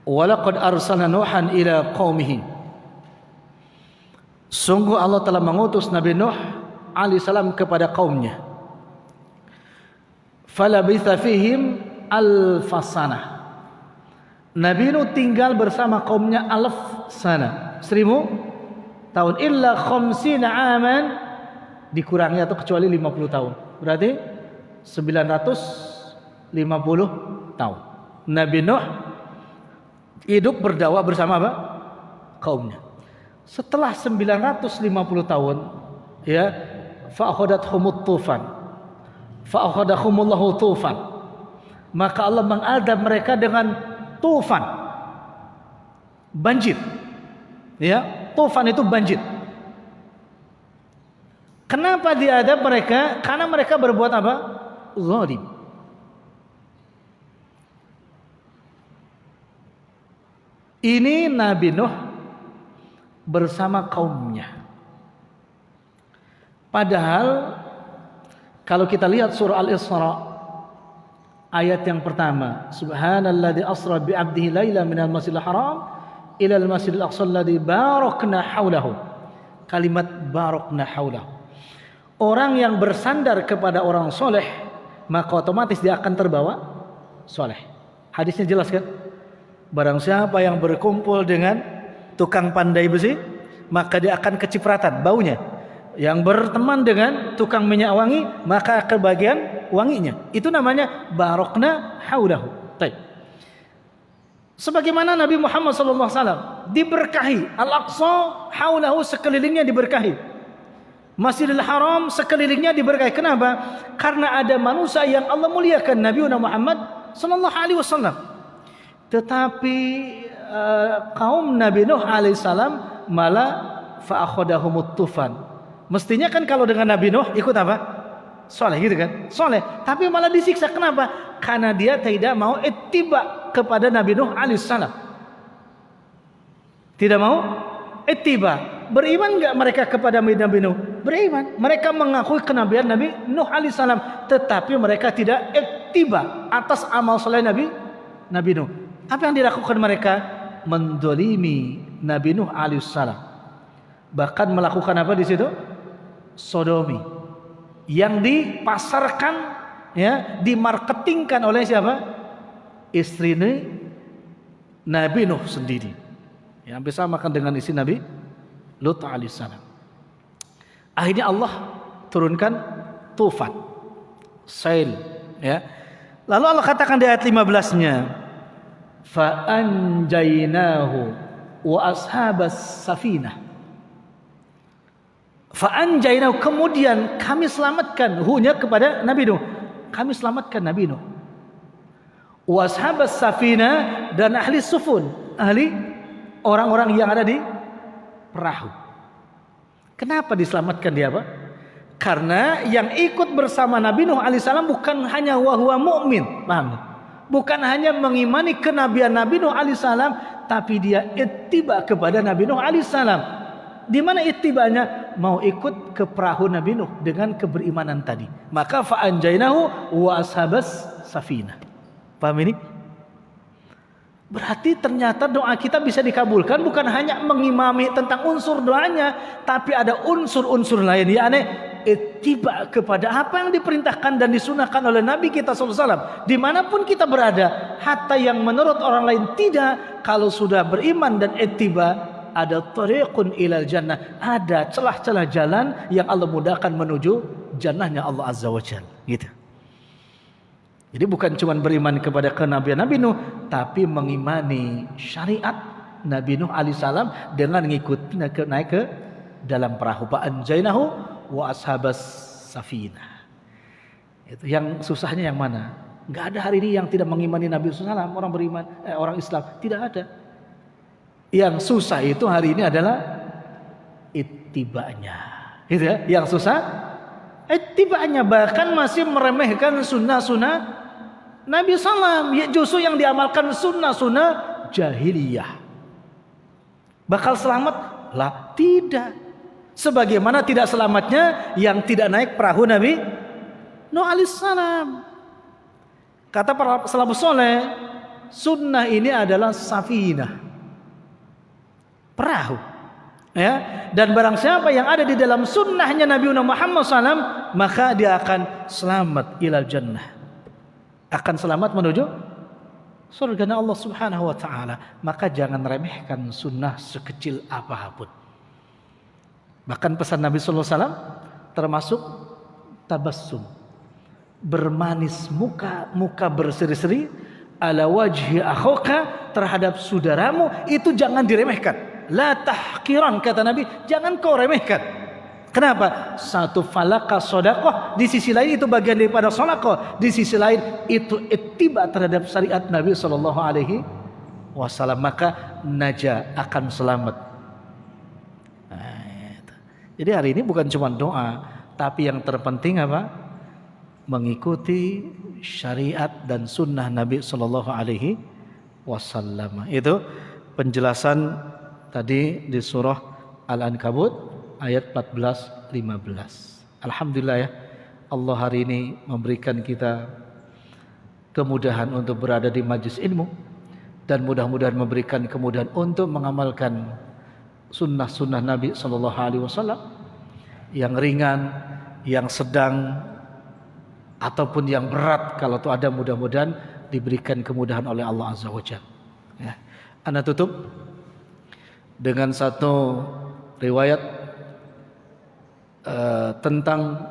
Walaqad arsalna Nuhan ila qaumihi. Sungguh Allah telah mengutus Nabi Nuh alaihissalam kepada kaumnya. Falabitha fihim alfasanah. Nabi Nuh tinggal bersama kaumnya alf sana, 1000 tahun, illa khamsina aman, dikurangi atau kecuali 50 tahun. Berarti 950 tahun. Nabi Nuh hidup berdakwah bersama apa? Kaumnya. Setelah 950 tahun, ya, fa akhadathumut tufan fa akhadahumullahu tufan, maka Allah mengadab mereka dengan tufan, banjir. Ya, tufan itu banjir. Kenapa diadab mereka? Karena mereka berbuat apa? Zalim. Ini Nabi Nuh bersama kaumnya. Padahal kalau kita lihat surah Al-Isra ayat yang pertama, subhanalladzi asra bi 'abdihi laila minal masjidil haram ila al-masjidil aqsa alladzi barakna haulahu. Kalimat barakna haulahu. Orang yang bersandar kepada orang soleh, maka otomatis dia akan terbawa soleh. Hadisnya jelas kan? Barang siapa yang berkumpul dengan tukang pandai besi, maka dia akan kecipratan baunya. Yang berteman dengan tukang minyak wangi, maka kebagian wanginya. Itu namanya barakna haulahu. Baik. Sebagaimana Nabi Muhammad SAW diberkahi, Al-Aqsa haulahu, sekelilingnya diberkahi. Masjidil Haram sekelilingnya diberkahi. Kenapa? Karena ada manusia yang Allah muliakan, Nabi Muhammad sallallahu alaihi wasallam. Tetapi kaum Nabi Nuh alaihissalam malah fa akhadahumut tufan. Mestinya kan kalau dengan Nabi Nuh ikut apa? Soleh gitu kan? Soleh. Tapi malah disiksa. Kenapa? Karena dia tidak mau ittiba kepada Nabi Nuh alaihissalam. Tidak mau ittiba. Beriman enggak mereka kepada Nabi Nuh? Beriman. Mereka mengakui kenabian Nabi Nuh alaihissalam, tetapi mereka tidak ittiba atas amal soleh Nabi Nuh. Apa yang dilakukan mereka? Mendolimi Nabi Nuh alaihissalam. Bahkan melakukan apa di situ? Sodomi. Yang dipasarkan, ya, dimarketingkan oleh siapa? Istri Nabi Nuh sendiri. Ya, hampir sama kan dengan istri Nabi Lut alaihissalam. Akhirnya Allah turunkan tufan, sail, ya. Lalu Allah katakan di ayat 15-nya, fa anjaynahu wa ashabas safinah. Fa anjaynahu, kemudian kami selamatkan hunya kepada Nabi Nuh. Kami selamatkan Nabi Nuh. Wa ashabas safinah, dan ahli sufun, ahli orang-orang yang ada di perahu. Kenapa diselamatkan dia, Pak? Karena yang ikut bersama Nabi Nuh alaihissalam bukan hanya wahwa mu'min, paham? Bukan hanya mengimani kenabian Nabi Nuh alaihissalam, tapi dia ittiba kepada Nabi Nuh alaihissalam. Di mana ittibanya? Mau ikut ke perahu Nabi Nuh dengan keberimanan tadi. Maka fa anjaynahu wa ashabas safinah. Paham ini? Berarti ternyata doa kita bisa dikabulkan bukan hanya mengimami tentang unsur doanya, tapi ada unsur-unsur lain, yakni ittiba kepada apa yang diperintahkan dan disunahkan oleh Nabi kita SAW. Dimanapun kita berada, hatta yang menurut orang lain tidak, kalau sudah beriman dan ittiba, ada tariqun ilal jannah, ada celah-celah jalan yang Allah mudahkan menuju jannahnya Allah Azza wa Jalla, gitu. Jadi bukan cuma beriman kepada kenabian Nabi Nuh, tapi mengimani syariat Nabi Nuh alaihissalam dengan ngikut naik ke dalam perahu. Fa anjaynahu wa ashabas safinah. Itu yang susahnya yang mana? Enggak ada hari ini yang tidak mengimani Nabi SAW, orang beriman, orang Islam, tidak ada. Yang susah itu hari ini adalah ittibanya. Gitu ya? Yang susah ittibanya, bahkan masih meremehkan sunnah-sunnah Nabi SAW. Ya, justru yang diamalkan sunnah-sunnah jahiliyah. Bakal selamat? Lah, tidak. Sebagaimana tidak selamatnya yang tidak naik perahu Nabi Nuh alaihissalam. Kata para salafus soleh, sunnah ini adalah safinah, perahu. Ya, dan barang siapa yang ada di dalam sunnahnya Nabi Muhammad SAW, maka dia akan selamat ilal jannah, akan selamat menuju surga Allah Subhanahu wa taala. Maka jangan remehkan sunnah sekecil apapun. Bahkan pesan Nabi sallallahu alaihi wasallam termasuk tabassum, bermanis muka berseri-seri ala wajhi akhaka, terhadap saudaramu, itu jangan diremehkan. La tahqiran, kata Nabi, jangan kau remehkan. Kenapa? Satu falaka sodakoh, di sisi lain itu bagian daripada sodakoh, di sisi lain itu ittiba terhadap syariat Nabi Shallallahu Alaihi Wasallam, maka naja akan selamat. Nah, itu. Jadi hari ini bukan cuma doa, tapi yang terpenting apa? Mengikuti syariat dan sunnah Nabi Shallallahu Alaihi Wasallam. Itu penjelasan tadi di surah Al-Ankabut ayat 14-15. Alhamdulillah ya, Allah hari ini memberikan kita kemudahan untuk berada di majlis ilmu, dan mudah-mudahan memberikan kemudahan untuk mengamalkan sunnah-sunnah Nabi Sallallahu Alaihi Wasallam, yang ringan, yang sedang, ataupun yang berat. Kalau itu ada, mudah-mudahan diberikan kemudahan oleh Allah Azza wa Jalla. Ya. Ana tutup dengan satu riwayat tentang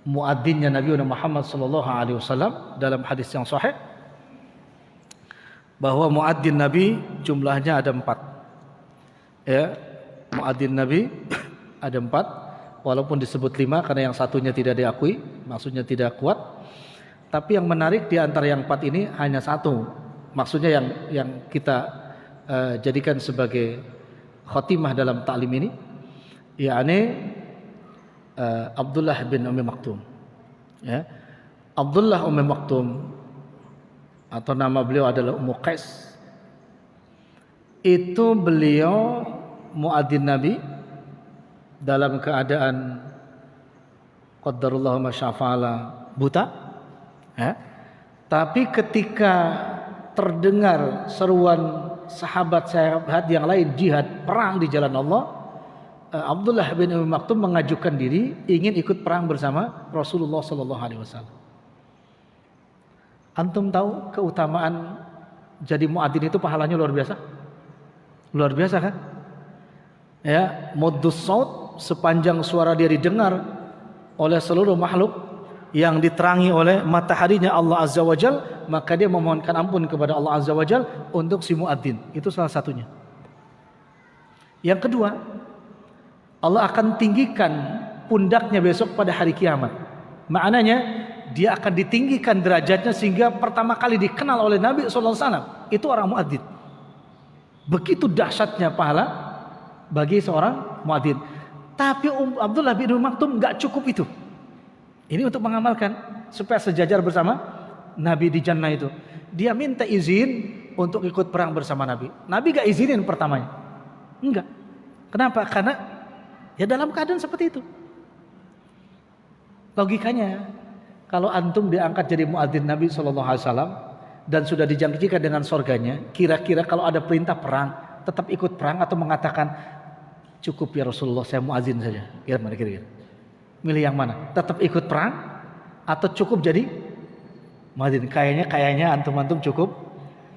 muadzinnya Nabi Muhammad sallallahu alaihi wasallam dalam hadis yang sahih, bahwa muadzin Nabi jumlahnya ada 4. Ya, muadzin Nabi ada 4, walaupun disebut 5 karena yang satunya tidak diakui, maksudnya tidak kuat. Tapi yang menarik di antara yang 4 ini hanya satu, maksudnya yang kita jadikan sebagai khotimah dalam taklim ini, yakni Abdullah bin Ummi Maktum. Ya. Abdullah Ummi Maktum, atau nama beliau adalah Ummu Qais. Itu beliau muadzin Nabi dalam keadaan qaddarullah ma syafa'ala, buta. Ya. Tapi ketika terdengar seruan sahabat-sahabat yang lain jihad, perang di jalan Allah, Abdullah bin Ummi Maktum mengajukan diri ingin ikut perang bersama Rasulullah sallallahu alaihi wasallam. Antum tahu keutamaan jadi muadzin itu pahalanya luar biasa? Luar biasa kan? Ya, muddus saut, sepanjang suara dia didengar oleh seluruh makhluk yang diterangi oleh mataharinya Allah Azza wa Jalla, maka dia memohonkan ampun kepada Allah Azza wa Jalla untuk si muadzin. Itu salah satunya. Yang kedua, Allah akan tinggikan pundaknya besok pada hari kiamat. Maknanya dia akan ditinggikan derajatnya sehingga pertama kali dikenal oleh Nabi SAW itu orang muadzin. Begitu dahsyatnya pahala bagi seorang muadzin. Tapi Abdullah bin Ummi Maktum nggak cukup itu. Ini untuk mengamalkan supaya sejajar bersama Nabi di Jannah itu. Dia minta izin untuk ikut perang bersama Nabi. Nabi nggak izinin pertamanya. Enggak. Kenapa? Karena ya dalam keadaan seperti itu. Logikanya, kalau antum diangkat jadi muadzin Nabi SAW dan sudah dijanjikan dengan surganya, kira-kira kalau ada perintah perang, tetap ikut perang atau mengatakan cukup ya Rasulullah, saya muadzin saja? Kira-kira milih yang mana? Tetap ikut perang atau cukup jadi muadzin? Kayaknya antum cukup.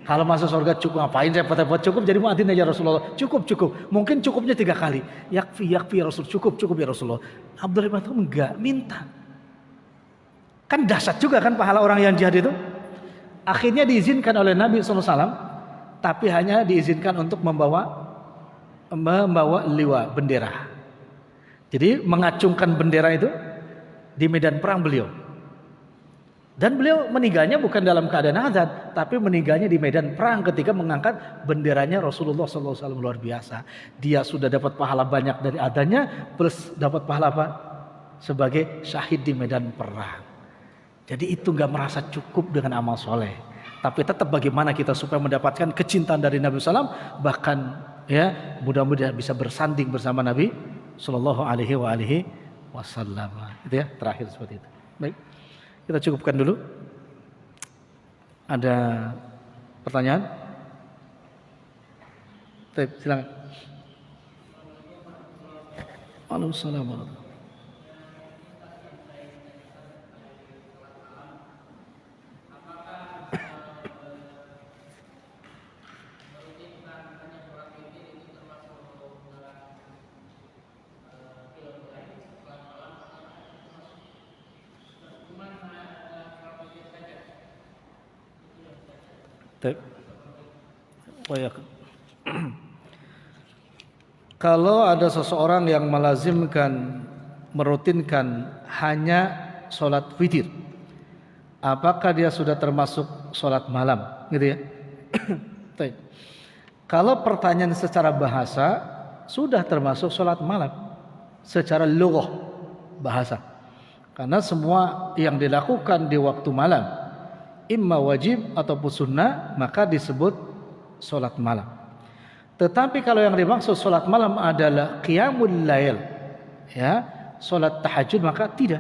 Kalau masuk surga cukup, ngapain saya repot-repot, cukup jadi muadzin aja Rasulullah. Cukup. Mungkin cukupnya 3 kali. Yakfi ya Rasul, cukup ya Rasulullah. Abdullah bin Maktum enggak, minta. Kan dahsyat juga kan pahala orang yang jihad itu. Akhirnya diizinkan oleh Nabi SAW, tapi hanya diizinkan untuk membawa liwa, bendera. Jadi mengacungkan bendera itu di medan perang beliau. Dan beliau meninggalnya bukan dalam keadaan azan, tapi meninggalnya di medan perang ketika mengangkat benderanya Rasulullah SAW. Luar biasa. Dia sudah dapat pahala banyak dari adanya, plus dapat pahala apa? Sebagai syahid di medan perang. Jadi itu gak merasa cukup dengan amal soleh, tapi tetap bagaimana kita supaya mendapatkan kecintaan dari Nabi SAW, bahkan ya mudah-mudahan bisa bersanding bersama Nabi Sallallahu Alaihi Wasallam. Itu ya, terakhir seperti itu. Baik. Kita cukupkan dulu. Ada pertanyaan? Baik, silakan. Waalaikumsalam. Kalau ada seseorang yang melazimkan, merutinkan hanya sholat witir, apakah dia sudah termasuk sholat malam? Gitu ya. Kalau pertanyaan secara bahasa, sudah termasuk sholat malam. Secara lughah, bahasa. Karena semua yang dilakukan di waktu malam, imma wajib ataupun sunnah, maka disebut sholat malam. Tetapi kalau yang dimaksud sholat malam adalah qiyamul lail, ya, sholat tahajud, maka tidak,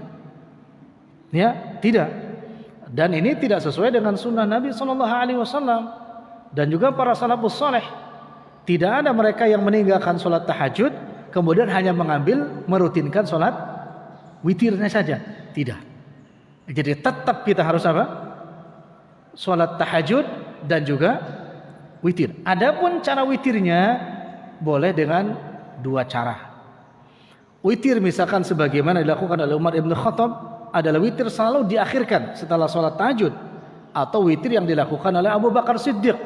ya, tidak. Dan ini tidak sesuai dengan sunnah Nabi SAW dan juga para salafus saleh. Tidak ada mereka yang meninggalkan sholat tahajud kemudian hanya mengambil merutinkan sholat witirnya saja, tidak. Jadi tetap kita harus apa? Sholat tahajud dan juga witir. Adapun cara witirnya boleh dengan dua cara. Witir misalkan sebagaimana dilakukan oleh Umar ibn Khattab adalah witir selalu diakhirkan setelah sholat tahajud, atau witir yang dilakukan oleh Abu Bakar Siddiq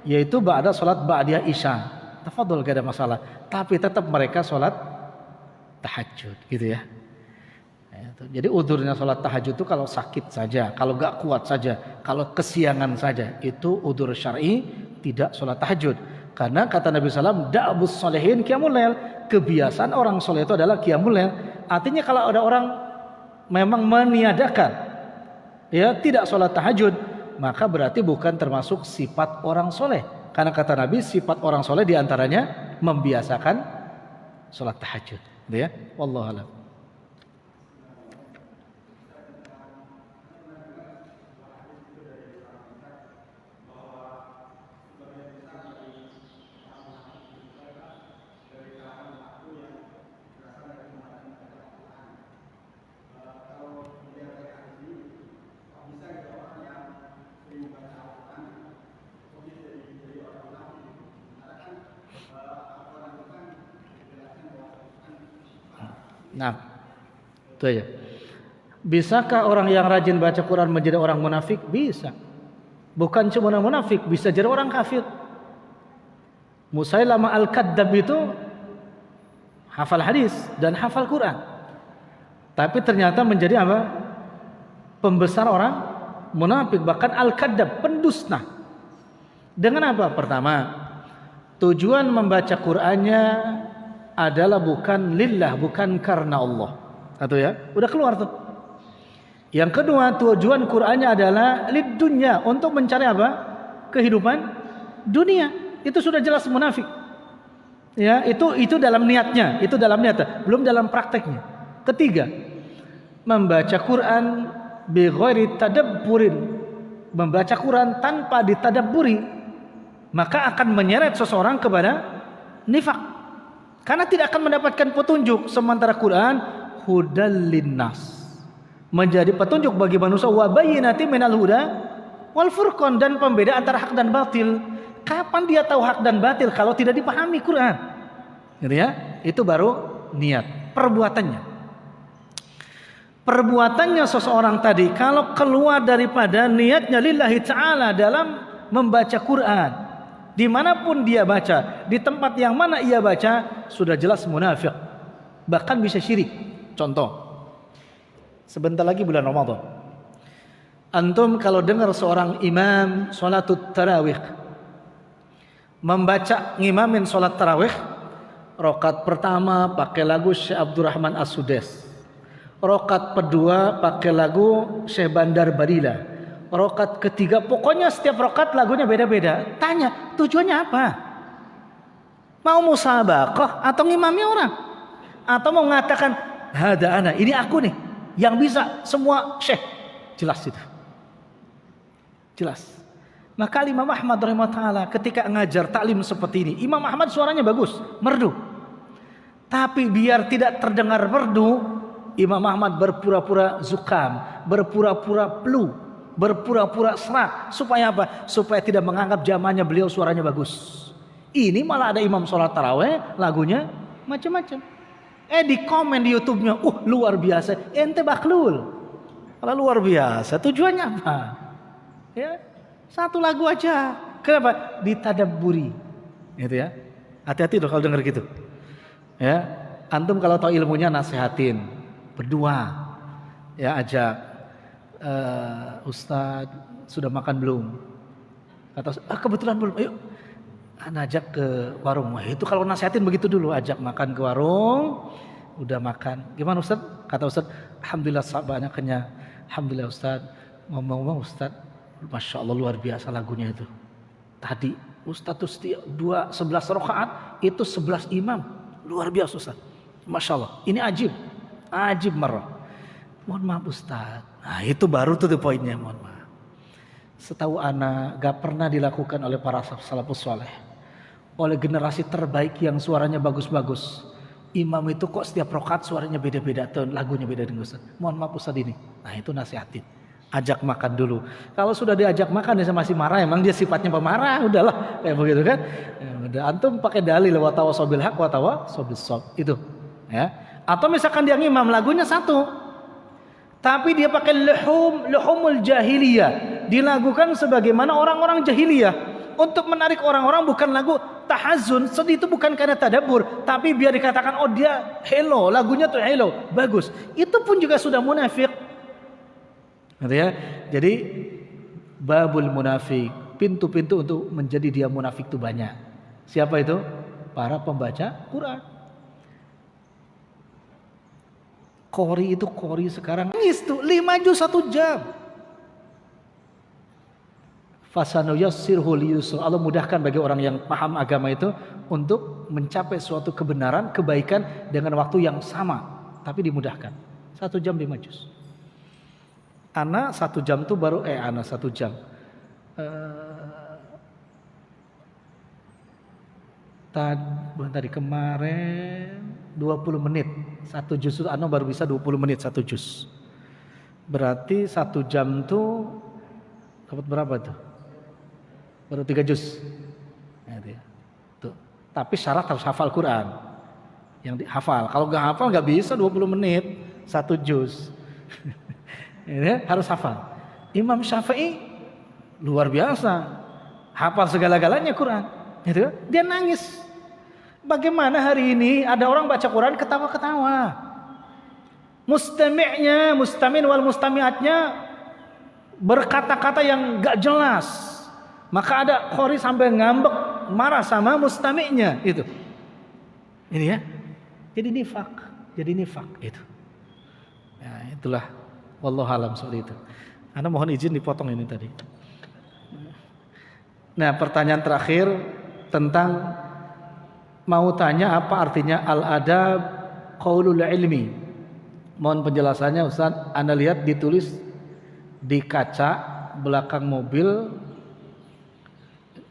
yaitu ba'da sholat ba'diyah isya. Tafadhol, gak ada masalah. Tapi tetap mereka sholat tahajud, gitu ya. Jadi udurnya sholat tahajud itu kalau sakit saja, kalau gak kuat saja, kalau kesiangan saja, itu udur syar'i, tidak sholat tahajud. Karena kata Nabi SAW, da'bus solehin qiyamul lail, kebiasaan orang soleh itu adalah qiyamul lail. Artinya kalau ada orang memang meniadakan, ya, tidak sholat tahajud, maka berarti bukan termasuk sifat orang soleh. Karena kata Nabi, sifat orang soleh diantaranya membiasakan sholat tahajud, gitu ya. Wallahu a'lam. Nah, itu aja. Bisakah orang yang rajin baca Quran menjadi orang munafik? Bisa. Bukan cuma orang munafik, bisa jadi orang kafir. Musailamah al-Kadzdzab itu hafal hadis dan hafal Quran, tapi ternyata menjadi apa? Pembesar orang munafik, bahkan al-Kadzdzab, pendusta. Dengan apa? Pertama, tujuan membaca Qurannya adalah bukan lillah, bukan karena Allah. Atau ya, udah keluar tuh. Yang kedua, tujuan Qur'annya adalah lid dunya, untuk mencari apa? Kehidupan dunia. Itu sudah jelas munafik. Ya, itu dalam niatnya, itu dalam niatnya, belum dalam prakteknya. Ketiga, membaca Quran bi ghairi tadabburin, membaca Quran tanpa ditadabburi, maka akan menyeret seseorang kepada nifak. Karena tidak akan mendapatkan petunjuk. Sementara Quran hudal linnas, menjadi petunjuk bagi manusia, wa bayyinatin minal huda wal furqan, dan pembeda antara hak dan batil. Kapan dia tahu hak dan batil kalau tidak dipahami Quran? Gitu ya. Itu baru niat, perbuatannya seseorang tadi kalau keluar daripada niatnya lillahi ta'ala dalam membaca Quran, dimanapun dia baca, di tempat yang mana ia baca, sudah jelas munafik, bahkan bisa syirik. Contoh, sebentar lagi bulan Ramadan, antum kalau dengar seorang imam sholatut tarawih membaca ngimamin sholat tarawih, rakaat pertama pakai lagu Syekh Abdurrahman As-Sudais, rakaat kedua pakai lagu Syekh Bandar Badila, rakaat ketiga, pokoknya setiap rakaat lagunya beda-beda. Tanya, tujuannya apa? Mau musabaqah atau ngimami orang? Atau mau mengatakan, hada ana, ini aku nih yang bisa semua syekh? Jelas itu. Jelas. Maka Imam Ahmad rahimahullah ketika ngajar taklim seperti ini, Imam Ahmad suaranya bagus, merdu. Tapi biar tidak terdengar merdu, Imam Ahmad berpura-pura zukam, berpura-pura flu, berpura-pura serak. Supaya apa? Supaya tidak menganggap jamaahnya beliau suaranya bagus. Ini malah ada imam sholat taraweh lagunya macam-macam. Di komen di YouTube-nya, luar biasa, ente baklul. Kalau luar biasa, tujuannya apa? Ya, satu lagu aja. Kenapa? Ditadabburi. Gitu ya. Hati-hati loh kalau dengar gitu. Ya, antum kalau tahu ilmunya nasihatin, berdua, ya ajak, Ustadz sudah makan belum? Kata kebetulan belum. Ayo, ajak ke warung. Wah, itu kalau nasihatin begitu dulu, ajak makan ke warung, udah makan. Gimana Ustadz? Kata Ustadz, alhamdulillah banyak kenyang. Alhamdulillah Ustadz. Ngomong-ngomong Ustadz, masya Allah luar biasa lagunya itu. Tadi Ustadz tuh setiap 11 rakaat itu 11 imam. Luar biasa Ustaz. Masya Allah. Ini ajib marah. Mohon maaf Ustaz. Nah itu baru tuh poinnya, mohon maaf. Setahu ana gak pernah dilakukan oleh para salafus saleh, oleh generasi terbaik yang suaranya bagus-bagus. Imam itu kok setiap rakaat suaranya beda-beda tuh, lagunya beda dengan Ustaz. Mohon maaf Ustaz ini. Nah itu nasihatin. Ajak makan dulu. Kalau sudah diajak makan dia masih marah, emang dia sifatnya pemarah, udahlah kayak begitu kan. Ya, udah antum pakai dalil wa tawassaw bil haq wa tawassaw bis sabr itu. Ya. Atau misalkan dia ngimam lagunya satu. Tapi dia pakai luhumul jahiliyah, dilakukan sebagaimana orang-orang jahiliyah untuk menarik orang-orang, bukan lagu tahazun. Sedih itu bukan karena tadabbur, tapi biar dikatakan oh dia hello, lagunya tuh hello, bagus. Itu pun juga sudah munafik. Ya, jadi babul munafik, pintu-pintu untuk menjadi dia munafik itu banyak. Siapa itu? Para pembaca Quran. Qori itu qori sekarang nangis tuh 5 juz 1 jam. Fasanuyassirhu liyusr. Allah mudahkan bagi orang yang paham agama itu untuk mencapai suatu kebenaran, kebaikan dengan waktu yang sama, tapi dimudahkan. 1 jam 5 juz. Ana 1 jam tuh baru ana 1 jam. Tadi kemarin 20 menit 1 juz, ana baru bisa 20 menit 1 juz. Berarti 1 jam tuh dapat berapa tuh? Baru 3 juz. Tuh. Tapi syarat harus hafal Quran. Yang dihafal. Kalau nggak hafal nggak bisa 20 menit 1 juz. Ini harus hafal. Imam Syafi'i luar biasa, hafal segala-galanya Quran. Gitu. Dia nangis. Bagaimana hari ini ada orang baca Quran ketawa-ketawa. Mustamin wal mustami'atnya berkata-kata yang gak jelas. Maka ada qori sampai ngambek, marah sama mustami'nya itu. Ini ya. Jadi nifak itu. Ya, itulah wallahu alam soal itu. Anda mohon izin dipotong ini tadi. Nah, pertanyaan terakhir tentang mau tanya apa artinya al-adab qaulul ilmi. Mohon penjelasannya Ustaz. Anda lihat ditulis di kaca belakang mobil.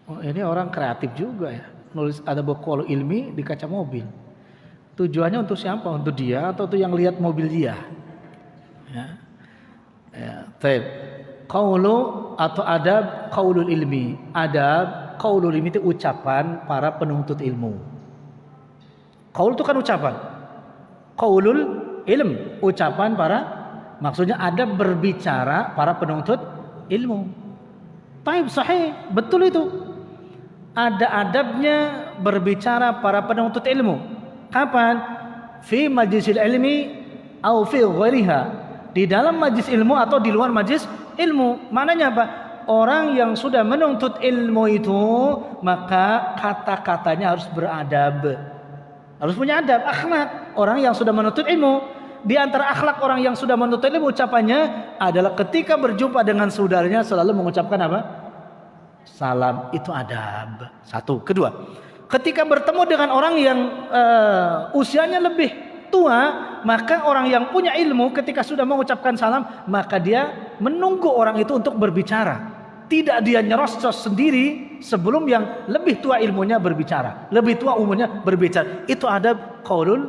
Oh, ini orang kreatif juga ya. Nulis ada qaulul ilmi di kaca mobil. Tujuannya untuk siapa? Untuk dia atau untuk yang lihat mobil dia? Ya. Ya, baik. Qaulu atau adab qaulul ilmi. Adab qaulul ilmi itu ucapan para penuntut ilmu. Qaul itu kan ucapan. Qaulul ilm ucapan para, maksudnya adab berbicara para penuntut ilmu. Taib sahih, betul itu. Ada adabnya berbicara para penuntut ilmu. Kapan? Fi majlisil ilmi au fi ghairiha. Di dalam majlis ilmu atau di luar majlis ilmu. Maknanya apa? Orang yang sudah menuntut ilmu itu, maka kata-katanya harus beradab. Harus punya adab, akhlak. Orang yang sudah menuntut ilmu, di antara akhlak orang yang sudah menuntut ilmu ucapannya adalah ketika berjumpa dengan saudaranya selalu mengucapkan apa? Salam. Itu adab. 1. Kedua, ketika bertemu dengan orang yang usianya lebih tua, maka orang yang punya ilmu ketika sudah mengucapkan salam, maka dia menunggu orang itu untuk berbicara. Tidak dia nyerocos sendiri sebelum yang lebih tua ilmunya berbicara, lebih tua umurnya berbicara. Itu adab qaulul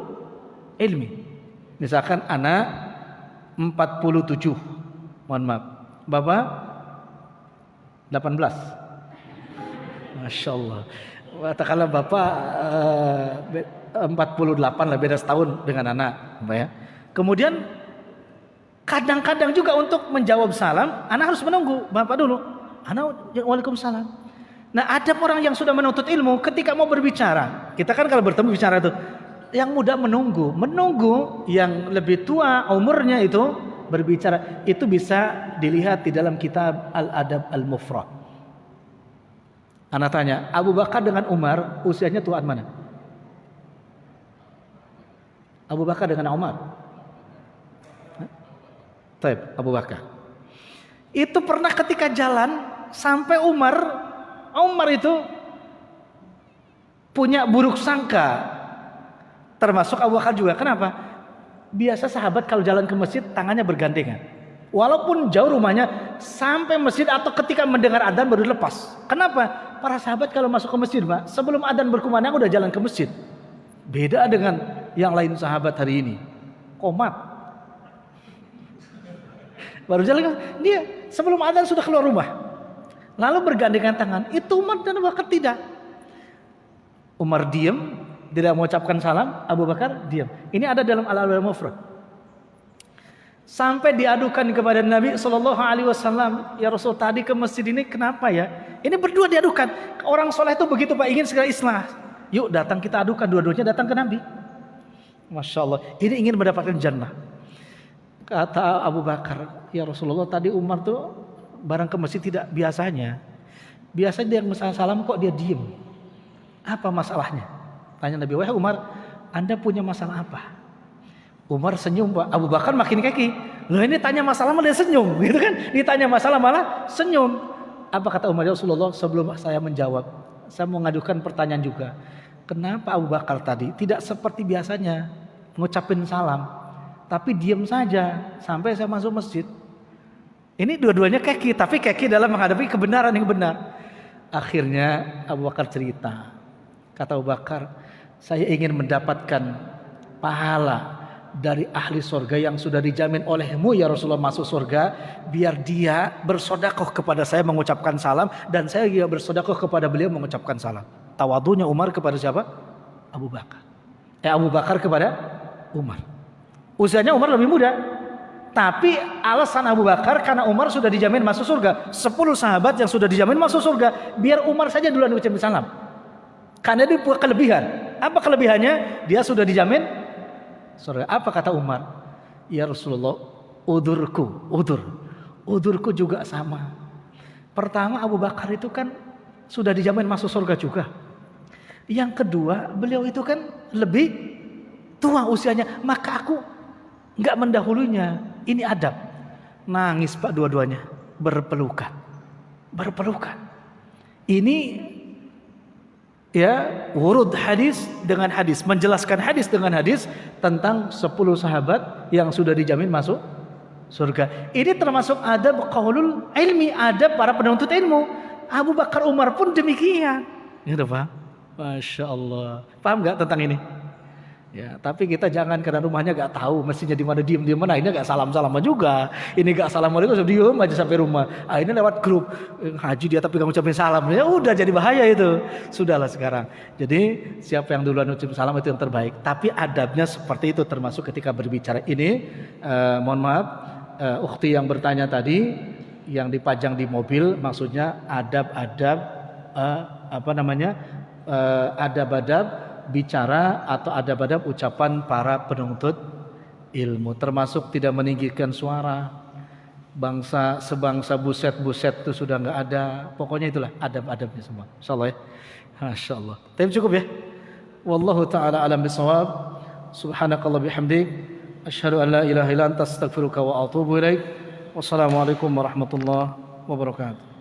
ilmi. Misalkan anak 47, mohon maaf, Bapak 18. Masya Allah. Katakanlah Bapak 48 lah, beda setahun dengan anak, ya. Kemudian kadang-kadang juga untuk menjawab salam, anak harus menunggu Bapak dulu. Anak waalaikumsalam. Nah, ada orang yang sudah menuntut ilmu ketika mau berbicara. Kita kan kalau bertemu bicara tuh, Yang muda menunggu yang lebih tua umurnya itu berbicara. Itu bisa dilihat di dalam kitab Al-Adab Al-Mufrad. Ana tanya, Abu Bakar dengan Umar usianya tuaan mana? Abu Bakar dengan Umar. Taib, Abu Bakar. Itu pernah ketika jalan sampai Umar itu punya buruk sangka. Termasuk Abu Bakar juga. Kenapa? Biasa sahabat kalau jalan ke masjid tangannya bergandengan. Walaupun jauh rumahnya, sampai masjid atau ketika mendengar adzan baru lepas. Kenapa? Para sahabat kalau masuk ke masjid, Pak, sebelum adzan berkumandang udah jalan ke masjid. Beda dengan yang lain sahabat hari ini. Komat. Baru jalan, dia sebelum adzan sudah keluar rumah. Lalu bergandengan tangan. Itu Umar dan Abu Bakar tidak. Umar diam, tidak mengucapkan salam. Abu Bakar diam. Ini ada dalam Al-Adab Al-Mufrad. Sampai diadukan kepada Nabi SAW, ya Rasul, tadi ke masjid ini kenapa ya? Ini berdua diadukan. Orang soleh itu begitu, Pak, ingin segera islah. Yuk datang kita adukan, dua-duanya datang ke Nabi. Masya Allah, ini ingin mendapatkan jannah. Kata Abu Bakar, ya Rasulullah, tadi Umar tuh barang ke masjid tidak biasanya. Biasanya dia yang salam kok dia diem. Apa masalahnya? Tanya Nabi, wahai Umar, Anda punya masalah apa? Umar senyum, Pak. Abu Bakar makin keki. Loh, ini tanya masalah malah dia senyum, gitu kan? Ditanya masalah malah senyum. Apa kata Umar? Ya Rasulullah, sebelum saya menjawab, saya mau ngadukan pertanyaan juga. Kenapa Abu Bakar tadi tidak seperti biasanya ngucapin salam, tapi diam saja sampai saya masuk masjid? Ini dua-duanya keki, tapi keki dalam menghadapi kebenaran yang benar. Akhirnya Abu Bakar cerita. Kata Abu Bakar, saya ingin mendapatkan pahala dari ahli surga yang sudah dijamin olehmu ya Rasulullah masuk surga, biar dia bersedekah kepada saya mengucapkan salam, dan saya juga bersedekah kepada beliau mengucapkan salam. Tawadunya Umar kepada siapa? Abu Bakar. Abu Bakar kepada Umar. Usianya Umar lebih muda, tapi alasan Abu Bakar karena Umar sudah dijamin masuk surga. 10 sahabat yang sudah dijamin masuk surga, biar Umar saja duluan ucapin salam. Karena dia punya kelebihan. Apa kelebihannya? Dia sudah dijamin surga. Apa kata Umar? Ya Rasulullah, udurku juga sama. Pertama, Abu Bakar itu kan sudah dijamin masuk surga juga. Yang kedua, beliau itu kan lebih tua usianya, maka aku nggak mendahulunya. Ini adab. Nangis, Pak, dua-duanya berpelukan. Ini ya wurud hadis dengan hadis, menjelaskan hadis dengan hadis tentang 10 sahabat yang sudah dijamin masuk surga. Ini termasuk adab qaulul ilmi, adab para penuntut ilmu. Abu Bakar, Umar pun demikian. Gitu, Pak. Masya Allah. Paham nggak tentang ini? Ya, tapi kita jangan karena rumahnya nggak tahu mestinya di mana, diem mana. Ini nggak salam-salaman juga. Ini nggak assalamualaikum, diem aja sampai rumah. Ini lewat grup haji dia tapi nggak ngucapin salam. Ya udah jadi bahaya itu. Sudahlah sekarang. Jadi siapa yang duluan ngucapin salam itu yang terbaik. Tapi adabnya seperti itu, termasuk ketika berbicara ini. Mohon maaf, ukhti yang bertanya tadi yang dipajang di mobil, maksudnya adab-adab adab-adab bicara atau adab-adab ucapan para penuntut ilmu, termasuk tidak meninggikan suara. Sebangsa buset itu sudah nggak ada. Pokoknya itulah adab-adabnya semua. Insyaallah ya. Masya Allah. Tapi cukup ya. Wallahu taala alam bisawab. Subhanakallah bihamdik. Asyhadu an la ilaha illa anta astaghfiruka wa atubu ilaik. Wassalamualaikum warahmatullahi wabarakatuh.